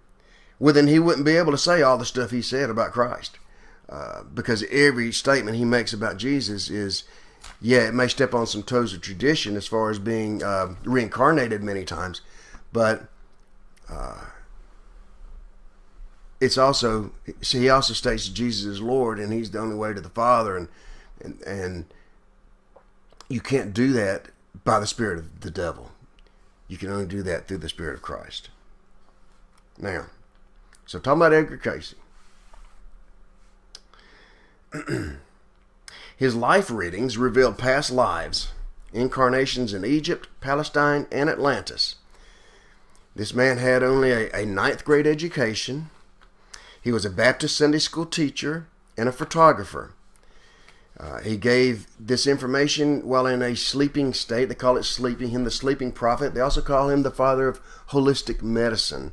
well, then he wouldn't be able to say all the stuff he said about Christ. Because every statement he makes about Jesus is, yeah, it may step on some toes of tradition as far as being reincarnated many times, but it's also, see, he also states that Jesus is Lord and he's the only way to the Father, and you can't do that by the spirit of the devil. You can only do that through the Spirit of Christ. Now, so talking about Edgar Cayce. His life readings revealed past lives, incarnations in Egypt, Palestine, and Atlantis. This man had only a ninth grade education. He was a Baptist Sunday school teacher and a photographer. He gave this information while in a sleeping state. They call it sleeping, him the sleeping prophet. They also call him the father of holistic medicine,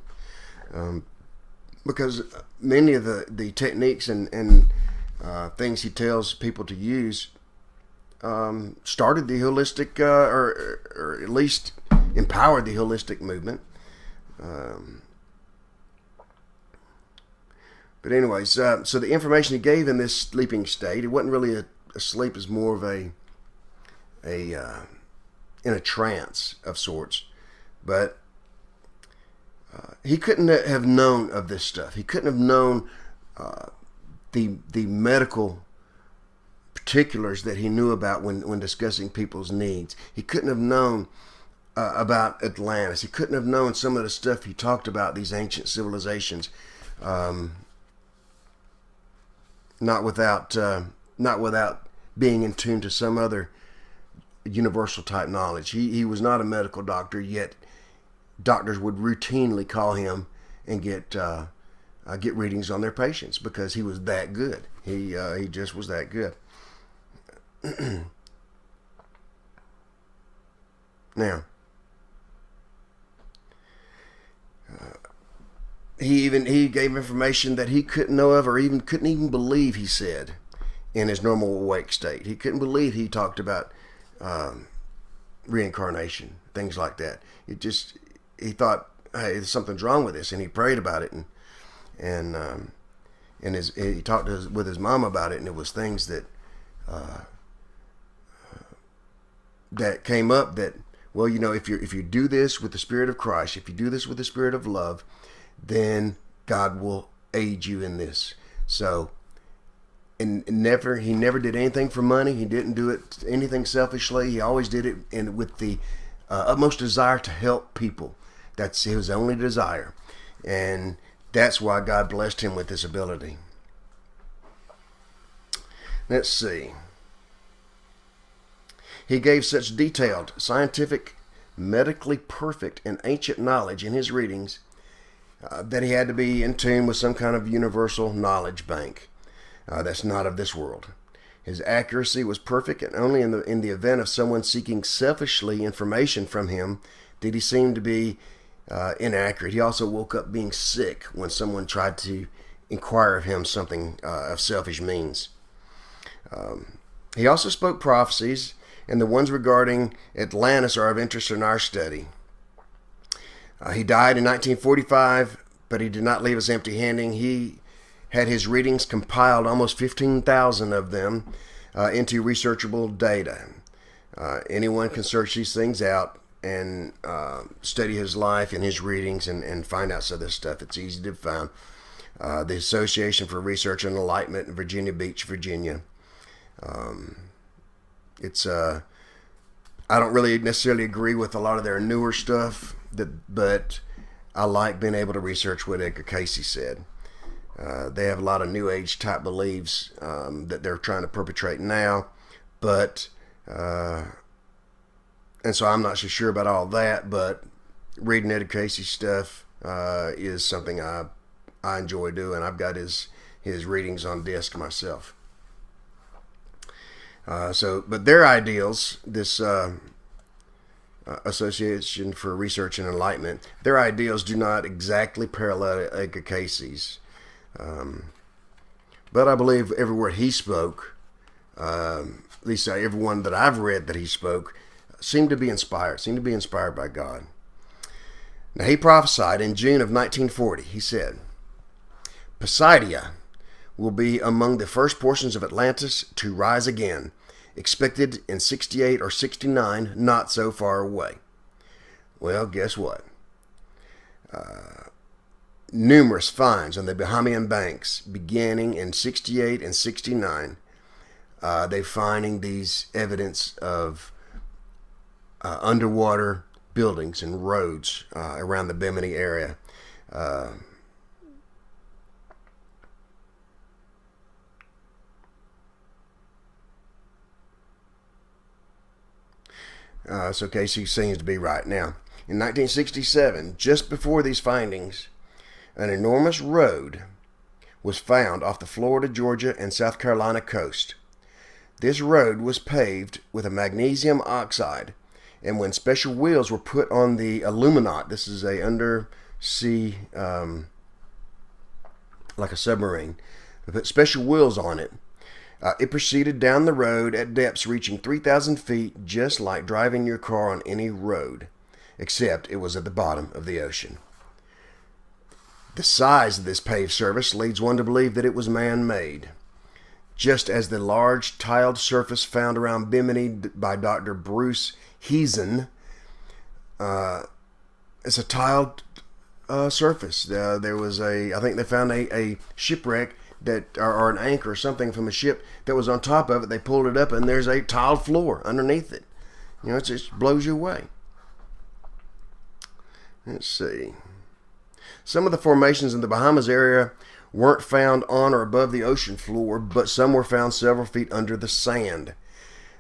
because many of the techniques and things he tells people to use started the holistic, or at least empowered the holistic movement. But anyways, so the information he gave in this sleeping state, it wasn't really a sleep, is more of in a trance of sorts. But he couldn't have known of this stuff. He couldn't have known the medical particulars that he knew about when discussing people's needs. He couldn't have known about Atlantis. He couldn't have known some of the stuff he talked about, these ancient civilizations. Not without being in tune to some other universal type knowledge. He was not a medical doctor, yet doctors would routinely call him and get readings on their patients because he was that good. He just was that good. Now, he gave information that he couldn't know of, or couldn't even believe, he said, in his normal awake state. He couldn't believe he talked about reincarnation, things like that. He thought, hey, something's wrong with this, and he prayed about it, and he talked with his mom about it, and it was things that that came up that, well, if you do this with the Spirit of Christ, if you do this with the Spirit of love, then God will aid you in this. So, and he never did anything for money. He didn't do it anything selfishly. He always did it with the utmost desire to help people. That's his only desire, and that's why God blessed him with this ability. Let's see. He gave such detailed, scientific, medically perfect, and ancient knowledge in his readings that he had to be in tune with some kind of universal knowledge bank that's not of this world. His accuracy was perfect, and only in the event of someone seeking selfishly information from him did he seem to be inaccurate. He also woke up being sick when someone tried to inquire of him something of selfish means. He also spoke prophecies, and the ones regarding Atlantis are of interest in our study. He died in 1945, but he did not leave us empty-handed. He had his readings compiled, almost 15,000 of them, into researchable data. Anyone can search these things out and study his life and his readings and find out some of this stuff. It's easy to find. The Association for Research and Enlightenment in Virginia Beach, Virginia. I don't really necessarily agree with a lot of their newer stuff, but I like being able to research what Edgar Cayce said. They have a lot of New Age type beliefs that they're trying to perpetrate now, but and so I'm not so sure about all that, but reading Eddie Casey's stuff is something I enjoy doing. I've got his readings on disc myself. But their ideals, this Association for Research and Enlightenment, their ideals do not exactly parallel Edgar Casey's. But I believe every word he spoke, at least everyone that I've read that he spoke, seemed to be inspired by God. Now, he prophesied in June of 1940. He said, Poseidia will be among the first portions of Atlantis to rise again, expected in 68 or 69, not so far away. Well, guess what? Numerous finds on the Bahamian banks beginning in 68 and 69. They're finding these evidence of underwater buildings and roads around the Bimini area. So Casey seems to be right. Now, in 1967, just before these findings, an enormous road was found off the Florida, Georgia, and South Carolina coast. This road was paved with a magnesium oxide, and when special wheels were put on the Illuminaut, this is a undersea, like a submarine, they put special wheels on it. It proceeded down the road at depths reaching 3,000 feet, just like driving your car on any road, except it was at the bottom of the ocean. The size of this paved surface leads one to believe that it was man-made, just as the large tiled surface found around Bimini by Dr. Bruce Heezen. It's a tiled surface. There was I think they found a shipwreck or an anchor or something from a ship that was on top of it. They pulled it up and there's a tiled floor underneath it. It just blows you away. Let's see. Some of the formations in the Bahamas area weren't found on or above the ocean floor, but some were found several feet under the sand.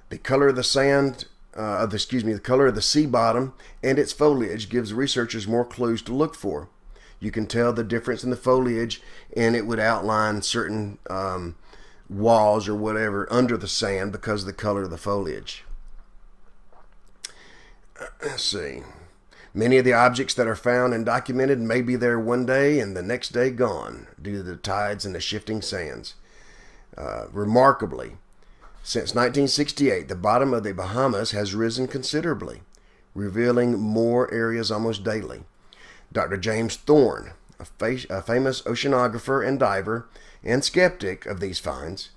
The color of the sand, the color of the sea bottom and its foliage gives researchers more clues to look for. You can tell the difference in the foliage, and it would outline certain walls or whatever under the sand because of the color of the foliage. Let's see. Many of the objects that are found and documented may be there one day and the next day gone due to the tides and the shifting sands. Remarkably, since 1968, the bottom of the Bahamas has risen considerably, revealing more areas almost daily. Dr. James Thorne, a famous oceanographer and diver and skeptic of these finds,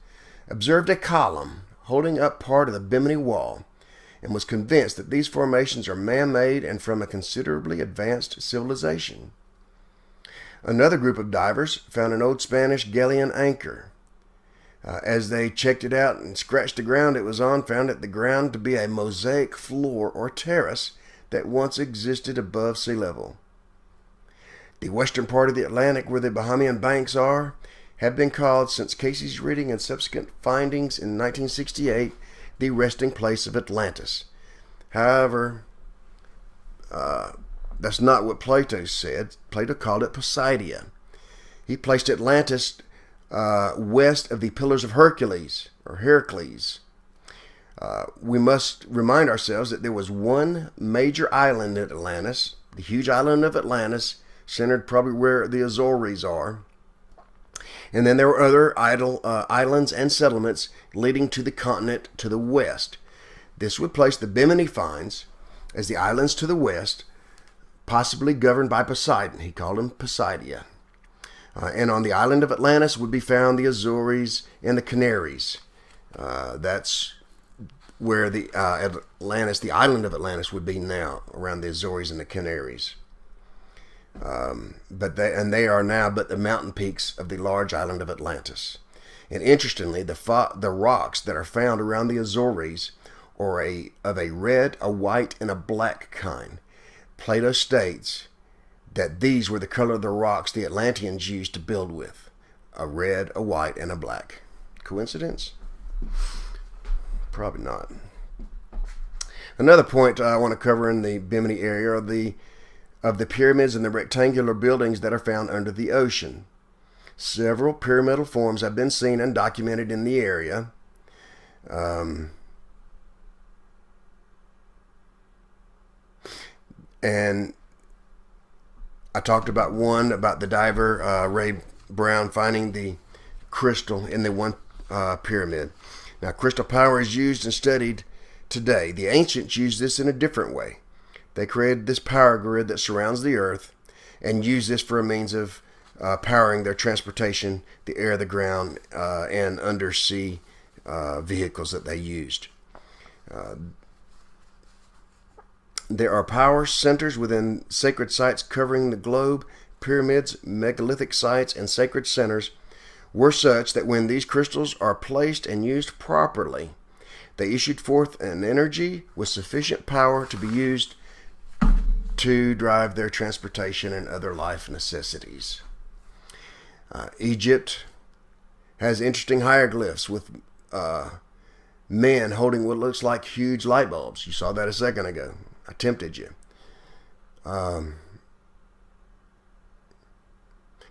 observed a column holding up part of the Bimini Wall and was convinced that these formations are man-made and from a considerably advanced civilization. Another group of divers found an old Spanish galleon anchor. As they checked it out and scratched the ground it was on, found it the ground to be a mosaic floor or terrace that once existed above sea level. The western part of the Atlantic, where the Bahamian banks are, have been called, since Casey's reading and subsequent findings in 1968, the resting place of Atlantis. However, that's not what Plato said. Plato called it Poseidia. He placed Atlantis west of the Pillars of Hercules, or Heracles. We must remind ourselves that there was one major island at Atlantis, the huge island of Atlantis, centered probably where the Azores are. And then there were other islands and settlements leading to the continent to the west. This would place the Bimini finds as the islands to the west, possibly governed by Poseidon. He called them Poseidia. And on the island of Atlantis would be found the Azores and the Canaries. That's where the island of Atlantis would be now, around the Azores and the Canaries. They are now but the mountain peaks of the large island of Atlantis. And interestingly, the rocks that are found around the Azores are of a red, a white, and a black kind. Plato states that these were the color of the rocks the Atlanteans used to build with: a red, a white, and a black. Coincidence? Probably not. Another point I want to cover in the Bimini area are the of the pyramids and the rectangular buildings that are found under the ocean. Several pyramidal forms have been seen and documented in the area. And I talked about the diver, Ray Brown, finding the crystal in the one pyramid. Now, crystal power is used and studied today. The ancients used this in a different way. They created this power grid that surrounds the earth and used this for a means of powering their transportation, the air, the ground, and undersea vehicles that they used. There are power centers within sacred sites covering the globe. Pyramids, megalithic sites, and sacred centers were such that when these crystals are placed and used properly, they issued forth an energy with sufficient power to be used to drive their transportation and other life necessities. Egypt has interesting hieroglyphs with men holding what looks like huge light bulbs. You saw that a second ago. I tempted you.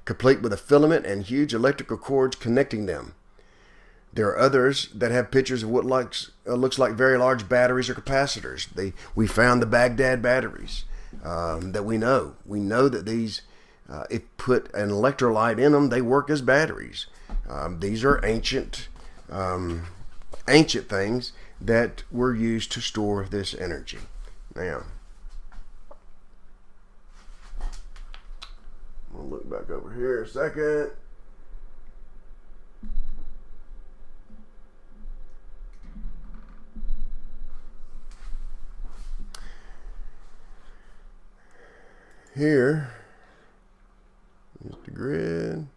Complete with a filament and huge electrical cords connecting them. There are others that have pictures of what looks like very large batteries or capacitors. We found the Baghdad batteries that we know. We know that these, if put an electrolyte in them, they work as batteries. These are ancient things that were used to store this energy. Now, I'll look back over here a second. Here is the grid.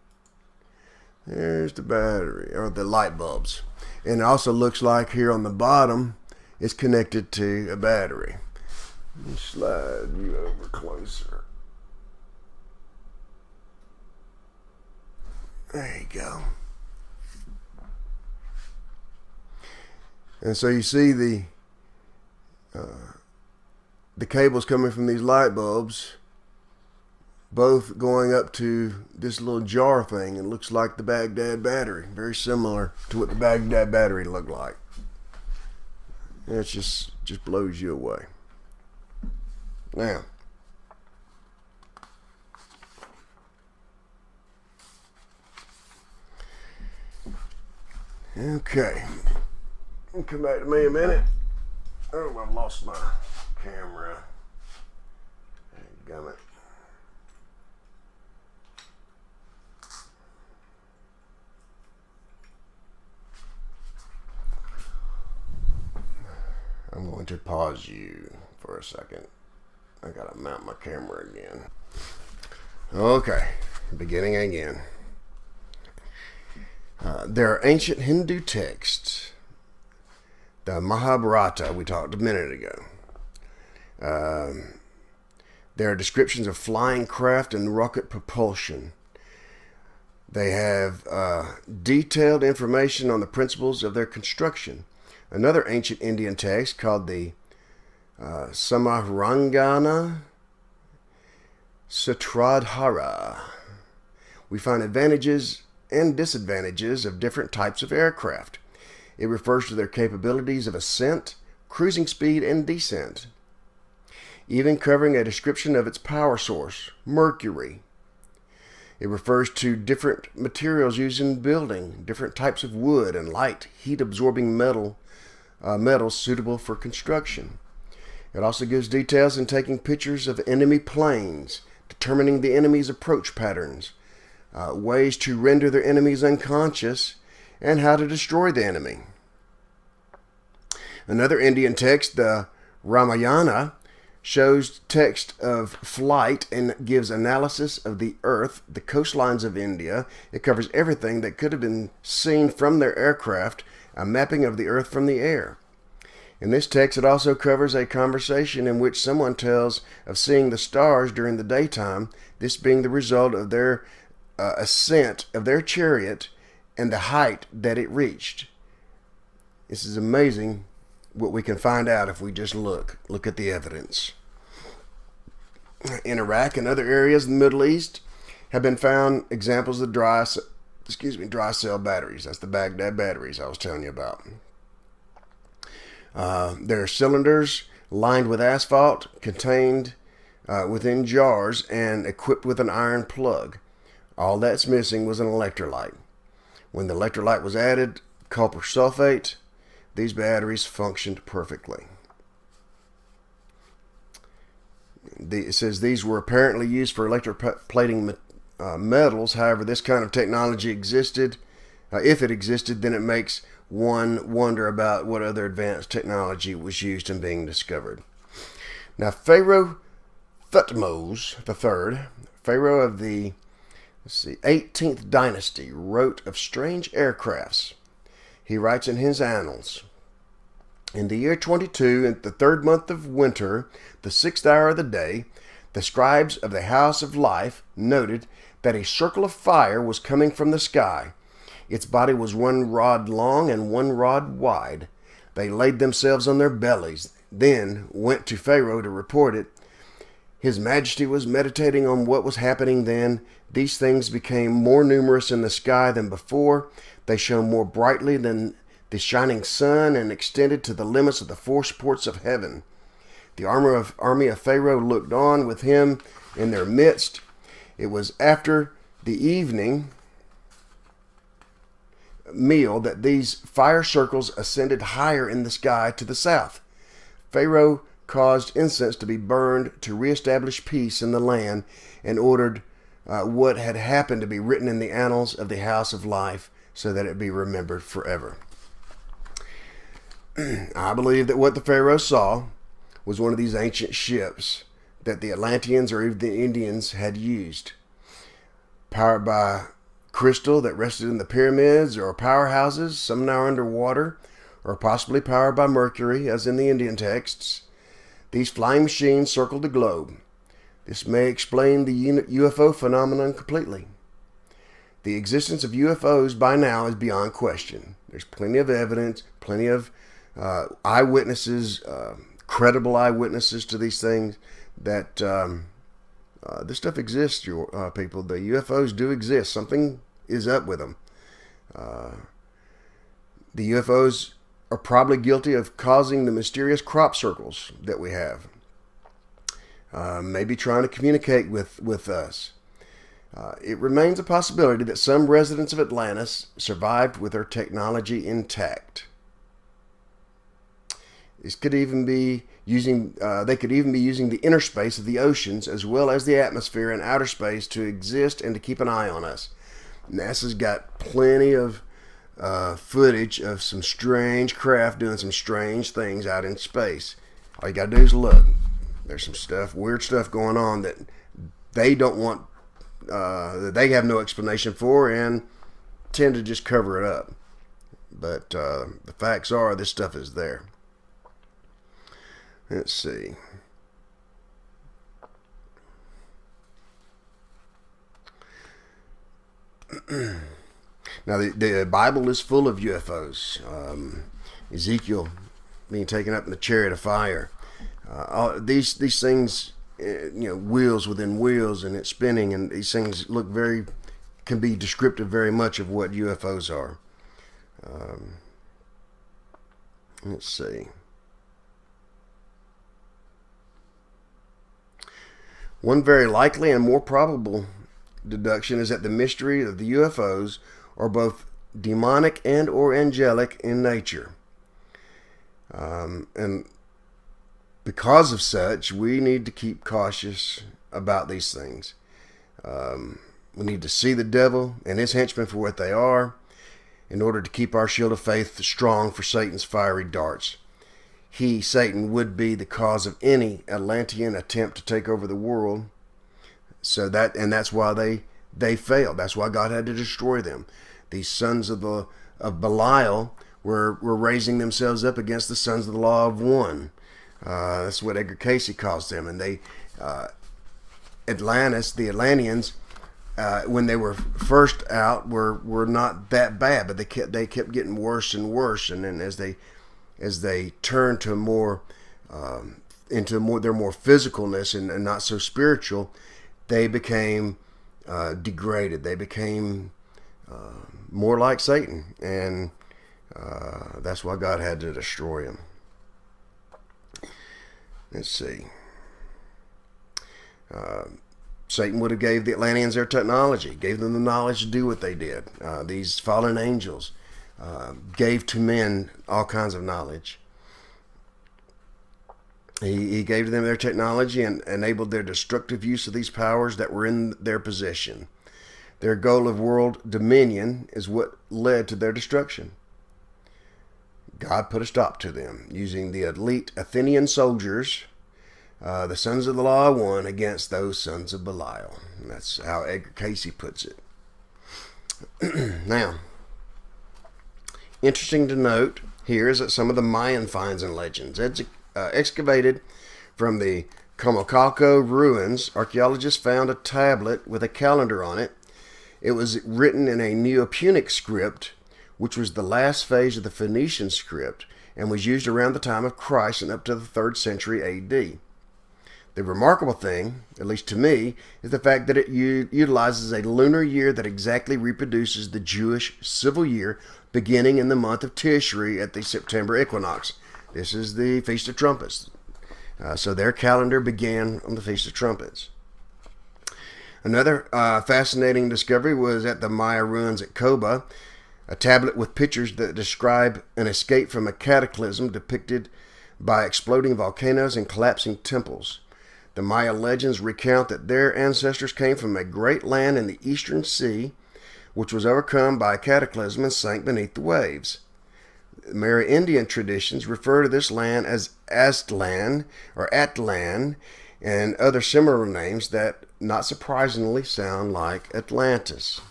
There's the battery, or the light bulbs. And it also looks like here on the bottom, it's connected to a battery. Let me slide you over closer. There you go. And so you see the cables coming from these light bulbs, both going up to this little jar thing. It looks like the Baghdad battery, very similar to what the Baghdad battery looked like. And it just blows you away. Now, okay, come back to me a minute. Oh, I've lost my camera. Gummit. I'm going to pause you for a second. I gotta mount my camera again. Okay, beginning again. There are ancient Hindu texts. The Mahabharata we talked a minute ago. There are descriptions of flying craft and rocket propulsion. They have detailed information on the principles of their construction. Another ancient Indian text called the Samarangana Sutradhara. We find advantages and disadvantages of different types of aircraft. It refers to their capabilities of ascent, cruising speed, and descent, even covering a description of its power source, Mercury. It refers to different materials used in building, different types of wood and light, heat-absorbing metals suitable for construction. It also gives details in taking pictures of enemy planes, determining the enemy's approach patterns, ways to render their enemies unconscious, and how to destroy the enemy. Another Indian text, the Ramayana, shows text of flight and gives analysis of the earth, the coastlines of India. It covers everything that could have been seen from their aircraft, a mapping of the earth from the air. In this text, it also covers a conversation in which someone tells of seeing the stars during the daytime, this being the result of their ascent of their chariot and the height that it reached. This is amazing what we can find out if we just look at the evidence. in Iraq and other areas in the Middle East have been found examples of dry cell batteries. That's the Baghdad batteries I was telling you about. There are cylinders lined with asphalt, contained within jars, and equipped with an iron plug. All that's missing was an electrolyte. When the electrolyte was added, copper sulfate, these batteries functioned perfectly. It says these were apparently used for electroplating metals. However, this kind of technology existed. If it existed, then it makes one wonder about what other advanced technology was used in being discovered. Now, Pharaoh Thutmose III, Pharaoh of the 18th dynasty, wrote of strange aircrafts. He writes in his annals, "In the year 22, in the 3rd month of winter, the 6th hour of the day, the scribes of the House of Life noted that a circle of fire was coming from the sky. Its body was 1 rod long and 1 rod wide. They laid themselves on their bellies, then went to Pharaoh to report it. His Majesty was meditating on what was happening then. These things became more numerous in the sky than before. They shone more brightly than the shining sun and extended to the limits of the 4 supports of heaven. The army of Pharaoh looked on with him in their midst. It was after the evening meal that these fire circles ascended higher in the sky to the south. Pharaoh caused incense to be burned to reestablish peace in the land and ordered what had happened to be written in the annals of the House of Life so that it be remembered forever." I believe that what the Pharaoh saw was one of these ancient ships that the Atlanteans or even the Indians had used, powered by crystal that rested in the pyramids or powerhouses, some now underwater, or possibly powered by mercury, as in the Indian texts. These flying machines circled the globe. This may explain the UFO phenomenon completely. The existence of UFOs by now is beyond question. There's plenty of evidence, plenty of eyewitnesses, credible eyewitnesses to these things, that this stuff exists, people. The UFOs do exist. Something is up with them. The UFOs are probably guilty of causing the mysterious crop circles that we have. Maybe trying to communicate with us. It remains a possibility that some residents of Atlantis survived with their technology intact. This could even be using. They could even be using the inner space of the oceans as well as the atmosphere and outer space to exist and to keep an eye on us. NASA's got plenty of footage of some strange craft doing some strange things out in space. All you gotta do is look. There's some stuff, weird stuff going on that they don't want, that they have no explanation for, and tend to just cover it up. But the facts are, this stuff is there. Let's see. Now, the Bible is full of UFOs. Ezekiel being taken up in the chariot of fire. These things, wheels within wheels, and it's spinning, and these things can be descriptive very much of what UFOs are. Let's see. One very likely and more probable deduction is that the mystery of the UFOs are both demonic and or angelic in nature. And because of such, we need to keep cautious about these things. We need to see the devil and his henchmen for what they are in order to keep our shield of faith strong for Satan's fiery darts. Satan, would be the cause of any Atlantean attempt to take over the world. That's why they failed. That's why God had to destroy them. These sons of Belial were raising themselves up against the sons of the law of one. That's what Edgar Casey calls them. And the Atlanteans, when they were first out, were not that bad, but they kept getting worse and worse. And then as they turned to more into their more physicalness and not so spiritual, they became degraded. They became more like Satan, and that's why God had to destroy them. Let's see. Satan would have gave the Atlanteans their technology, gave them the knowledge to do what they did. These fallen angels gave to men all kinds of knowledge. He gave to them their technology and enabled their destructive use of these powers that were in their possession. Their goal of world dominion is what led to their destruction. God put a stop to them using the elite Athenian soldiers, the sons of the law won against those sons of Belial. And that's how Edgar Casey puts it. Now, interesting to note here is that some of the Mayan finds and legends excavated from the Comocalco ruins, archaeologists found a tablet with a calendar on it. It was written in a Neo-Punic script, which was the last phase of the Phoenician script and was used around the time of Christ and up to the 3rd century A.D. The remarkable thing, at least to me, is the fact that it utilizes a lunar year that exactly reproduces the Jewish civil year beginning in the month of Tishri at the September equinox. This is the Feast of Trumpets. So their calendar began on the Feast of Trumpets. Another fascinating discovery was at the Maya ruins at Koba, a tablet with pictures that describe an escape from a cataclysm depicted by exploding volcanoes and collapsing temples. The Maya legends recount that their ancestors came from a great land in the Eastern Sea, which was overcome by a cataclysm and sank beneath the waves. Amerindian traditions refer to this land as Aztlan or Atlan and other similar names that, not surprisingly, sound like Atlantis.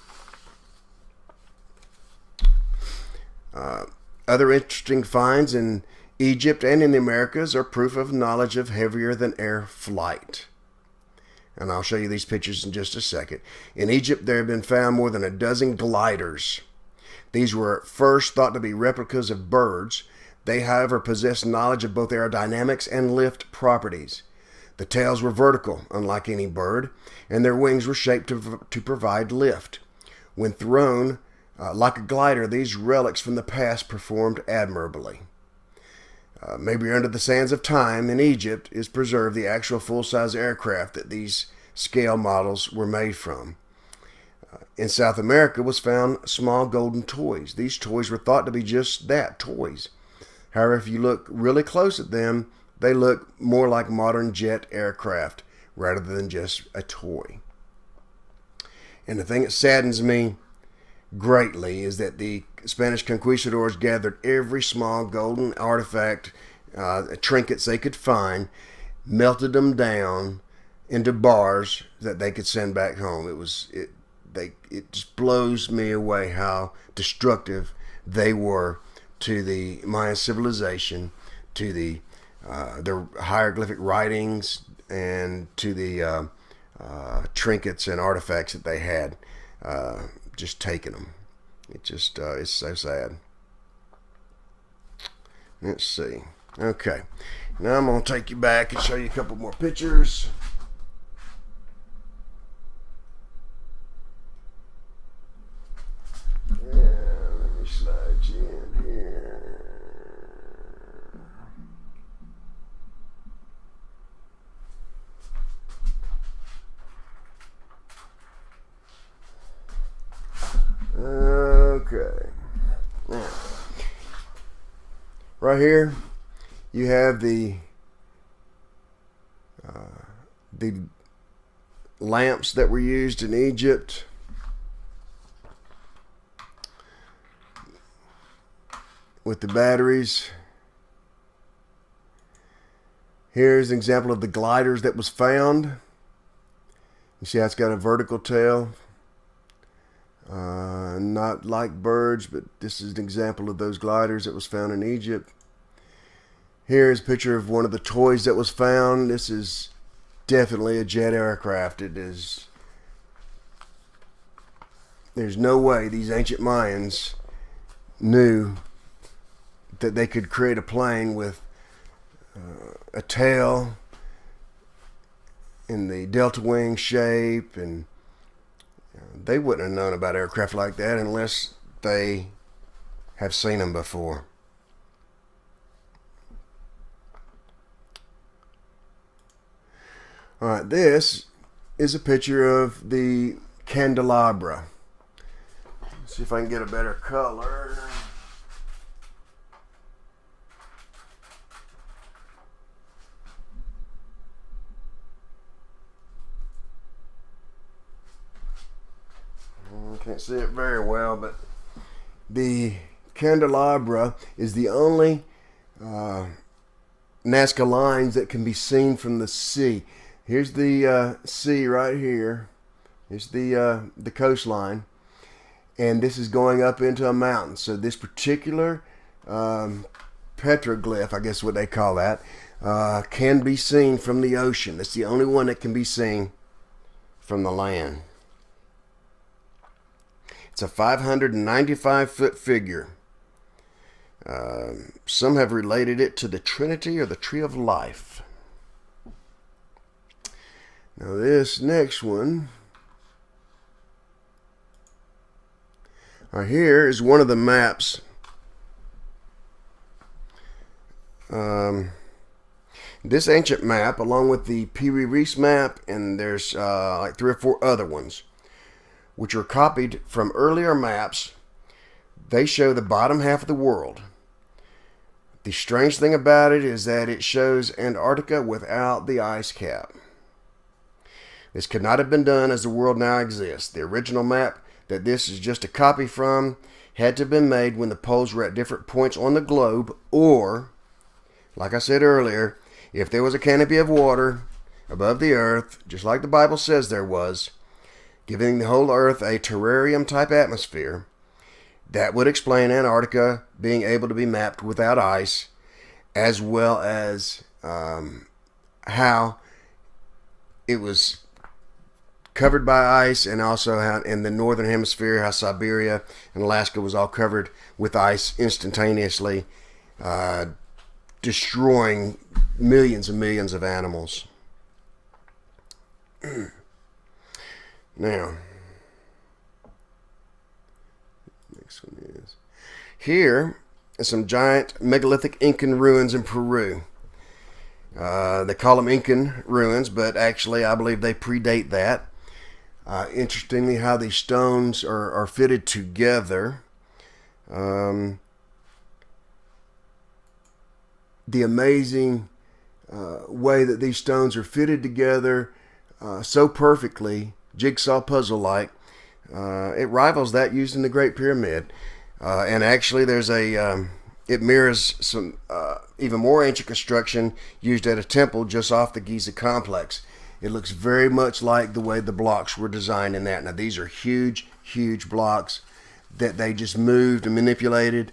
Other interesting finds in Egypt and in the Americas are proof of knowledge of heavier-than-air flight. And I'll show you these pictures in just a second. In Egypt, there have been found more than a dozen gliders. These were at first thought to be replicas of birds. They, however, possessed knowledge of both aerodynamics and lift properties. The tails were vertical, unlike any bird, and their wings were shaped to provide lift. When thrown like a glider, these relics from the past performed admirably. Maybe under the sands of time in Egypt is preserved the actual full-size aircraft that these scale models were made from. In South America was found small golden toys. These toys were thought to be just that, toys. However, if you look really close at them, they look more like modern jet aircraft rather than just a toy. And the thing that saddens me greatly is that the Spanish conquistadors gathered every small golden artifact, trinkets they could find, melted them down into bars that they could send back home. It just blows me away how destructive they were to the Mayan civilization, to their hieroglyphic writings, and to the trinkets and artifacts that they had. Just taking them. It's so sad. Let's see. Okay. Now I'm going to take you back and show you a couple more pictures. Yeah, let me slide you in here. Okay. Now, right here, you have the lamps that were used in Egypt. With the batteries. Here's an example of the gliders that was found. You see how it's got a vertical tail. Not like birds, but this is an example of those gliders that was found in Egypt. Here's a picture of one of the toys that was found. This is definitely a jet aircraft. It is. There's no way these ancient Mayans knew that they could create a plane with a tail in the delta wing shape, and they wouldn't have known about aircraft like that unless they have seen them before. All right, this is a picture of the candelabra. Let's see if I can get a better color. Can't see it very well, but the candelabra is the only Nazca lines that can be seen from the sea. Here's the sea right here. Here's the coastline, and this is going up into a mountain. So this particular petroglyph, I guess what they call that, can be seen from the ocean. It's the only one that can be seen from the land. It's a 595-foot figure. Some have related it to the Trinity or the Tree of Life. Now this next one right here is one of the maps. This ancient map, along with the Piri Reis map, and there's like 3 or 4 other ones, which are copied from earlier maps. They show the bottom half of the world. The strange thing about it is that it shows Antarctica without the ice cap. This could not have been done as the world now exists. The original map that this is just a copy from had to have been made when the poles were at different points on the globe, or, like I said earlier, if there was a canopy of water above the earth, just like the Bible says there was, giving the whole Earth a terrarium-type atmosphere, that would explain Antarctica being able to be mapped without ice, as well as how it was covered by ice, and also how in the northern hemisphere, how Siberia and Alaska was all covered with ice instantaneously, destroying millions and millions of animals. Now, next one is here is some giant megalithic Incan ruins in Peru. They call them Incan ruins, but actually I believe they predate that. Interestingly, how these stones are fitted together. The amazing way that these stones are fitted together so perfectly, jigsaw puzzle-like, it rivals that used in the Great Pyramid. And actually, there's it mirrors some even more ancient construction used at a temple just off the Giza complex. It looks very much like the way the blocks were designed in that. Now, these are huge, huge blocks that they just moved and manipulated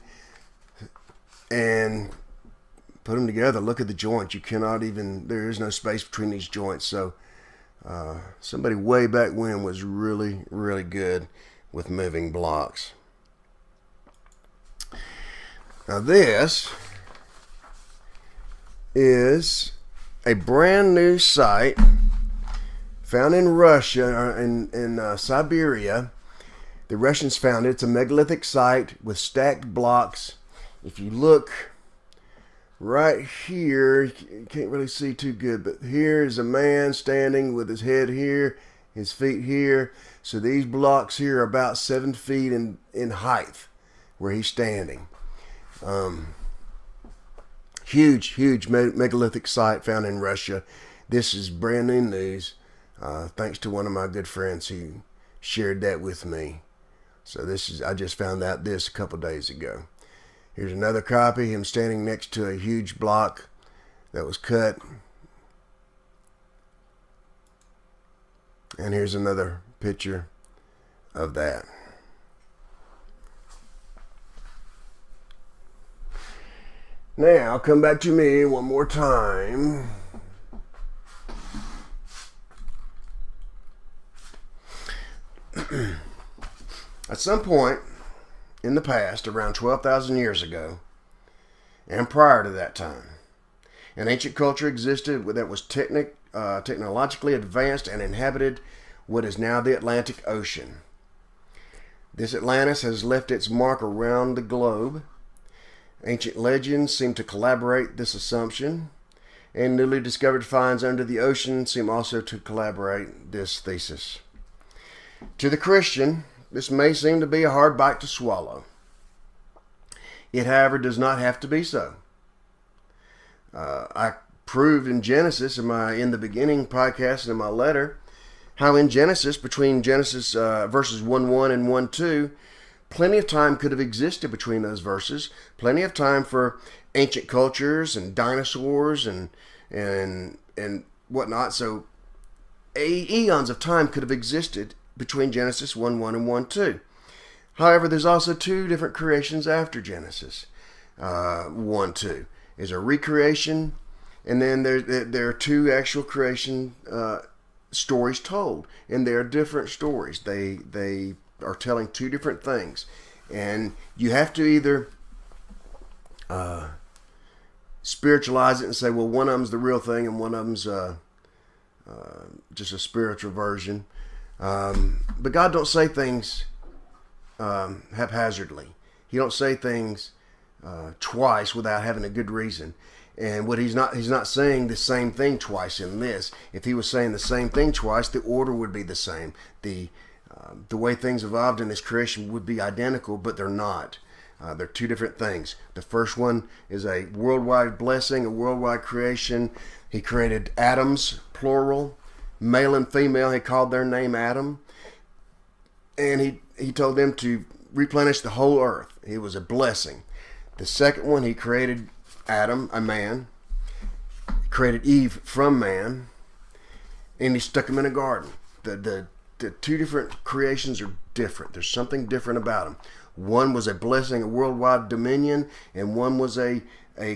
and put them together. Look at the joints. You cannot even, there is no space between these joints. So somebody way back when was really, really good with moving blocks. Now this is a brand new site found in Russia, in Siberia. The Russians found it. It's a megalithic site with stacked blocks. If you look right here, you can't really see too good, but here is a man standing with his head here, his feet here. So these blocks here are about 7 feet in height where he's standing. Huge megalithic site found in Russia. This is brand new news, thanks to one of my good friends who shared that with me. So I just found out this a couple days ago. Here's another copy, him standing next to a huge block that was cut. And here's another picture of that. Now, come back to me one more time. At some point in the past, around 12,000 years ago, and prior to that time, An ancient culture existed that was technologically advanced and inhabited what is now the Atlantic Ocean. This Atlantis has left its mark around the globe. Ancient legends seem to corroborate this assumption, and newly discovered finds under the ocean seem also to corroborate this thesis. To the Christian, this may seem to be a hard bite to swallow. It, however, does not have to be so. I proved in Genesis, in the beginning podcast and in my letter, how in Genesis, between Genesis verses 1:1 and 1:2, plenty of time could have existed between those verses. Plenty of time for ancient cultures and dinosaurs and whatnot. So eons of time could have existed between Genesis 1:1 and 1:2. However, there's also two different creations after Genesis 1:2. There's a recreation, and then there are two actual creation stories told, and they are different stories. They are telling two different things, and you have to either spiritualize it and say, well, one of them's the real thing and one of them's just a spiritual version. But God don't say things haphazardly. He don't say things twice without having a good reason. And what he's not saying the same thing twice in this. If he was saying the same thing twice, the order would be the same. The way things evolved in this creation would be identical, but they're not. They're two different things. The first one is a worldwide blessing, a worldwide creation. He created atoms, plural, male and female. He called their name Adam. And he told them to replenish the whole earth. It was a blessing. The second one, he created Adam, a man, created Eve from man, and he stuck him in a garden. The two different creations are different. There's something different about them. One was a blessing, a worldwide dominion, and one was a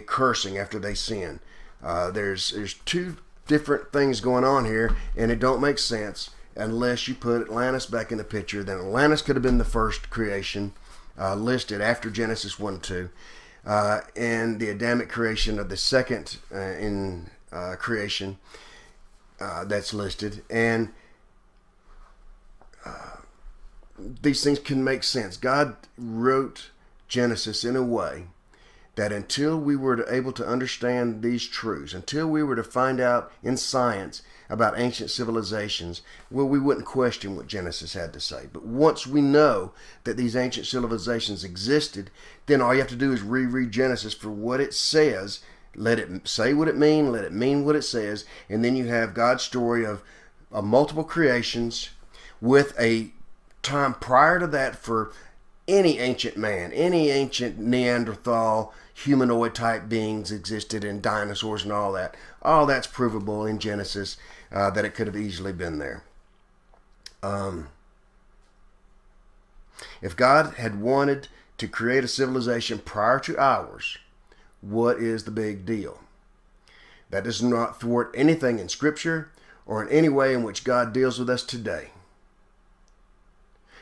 cursing after they sinned. There's two different things going on here, and it don't make sense unless you put Atlantis back in the picture. Then Atlantis could have been the first creation listed after Genesis 1:2. And the Adamic creation of the second creation that's listed. And these things can make sense. God wrote Genesis in a way that until we were able to understand these truths, until we were to find out in science about ancient civilizations, well, we wouldn't question what Genesis had to say. But once we know that these ancient civilizations existed, then all you have to do is reread Genesis for what it says. Let it say what it means, let it mean what it says, and then you have God's story of multiple creations with a time prior to that for any ancient man, any ancient Neanderthal, humanoid type beings existed, and dinosaurs and all that. All that's provable in Genesis that it could have easily been there. If God had wanted to create a civilization prior to ours, what is the big deal? That does not thwart anything in Scripture or in any way in which God deals with us today.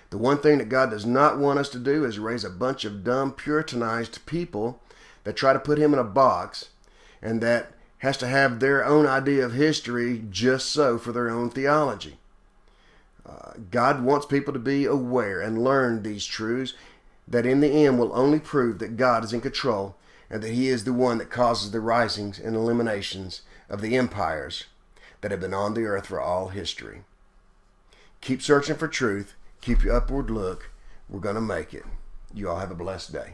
The one thing that God does not want us to do is raise a bunch of dumb, puritanized people that try to put him in a box and that has to have their own idea of history just so for their own theology. God wants people to be aware and learn these truths that in the end will only prove that God is in control and that he is the one that causes the risings and eliminations of the empires that have been on the earth for all history. Keep searching for truth. Keep your upward look. We're going to make it. You all have a blessed day.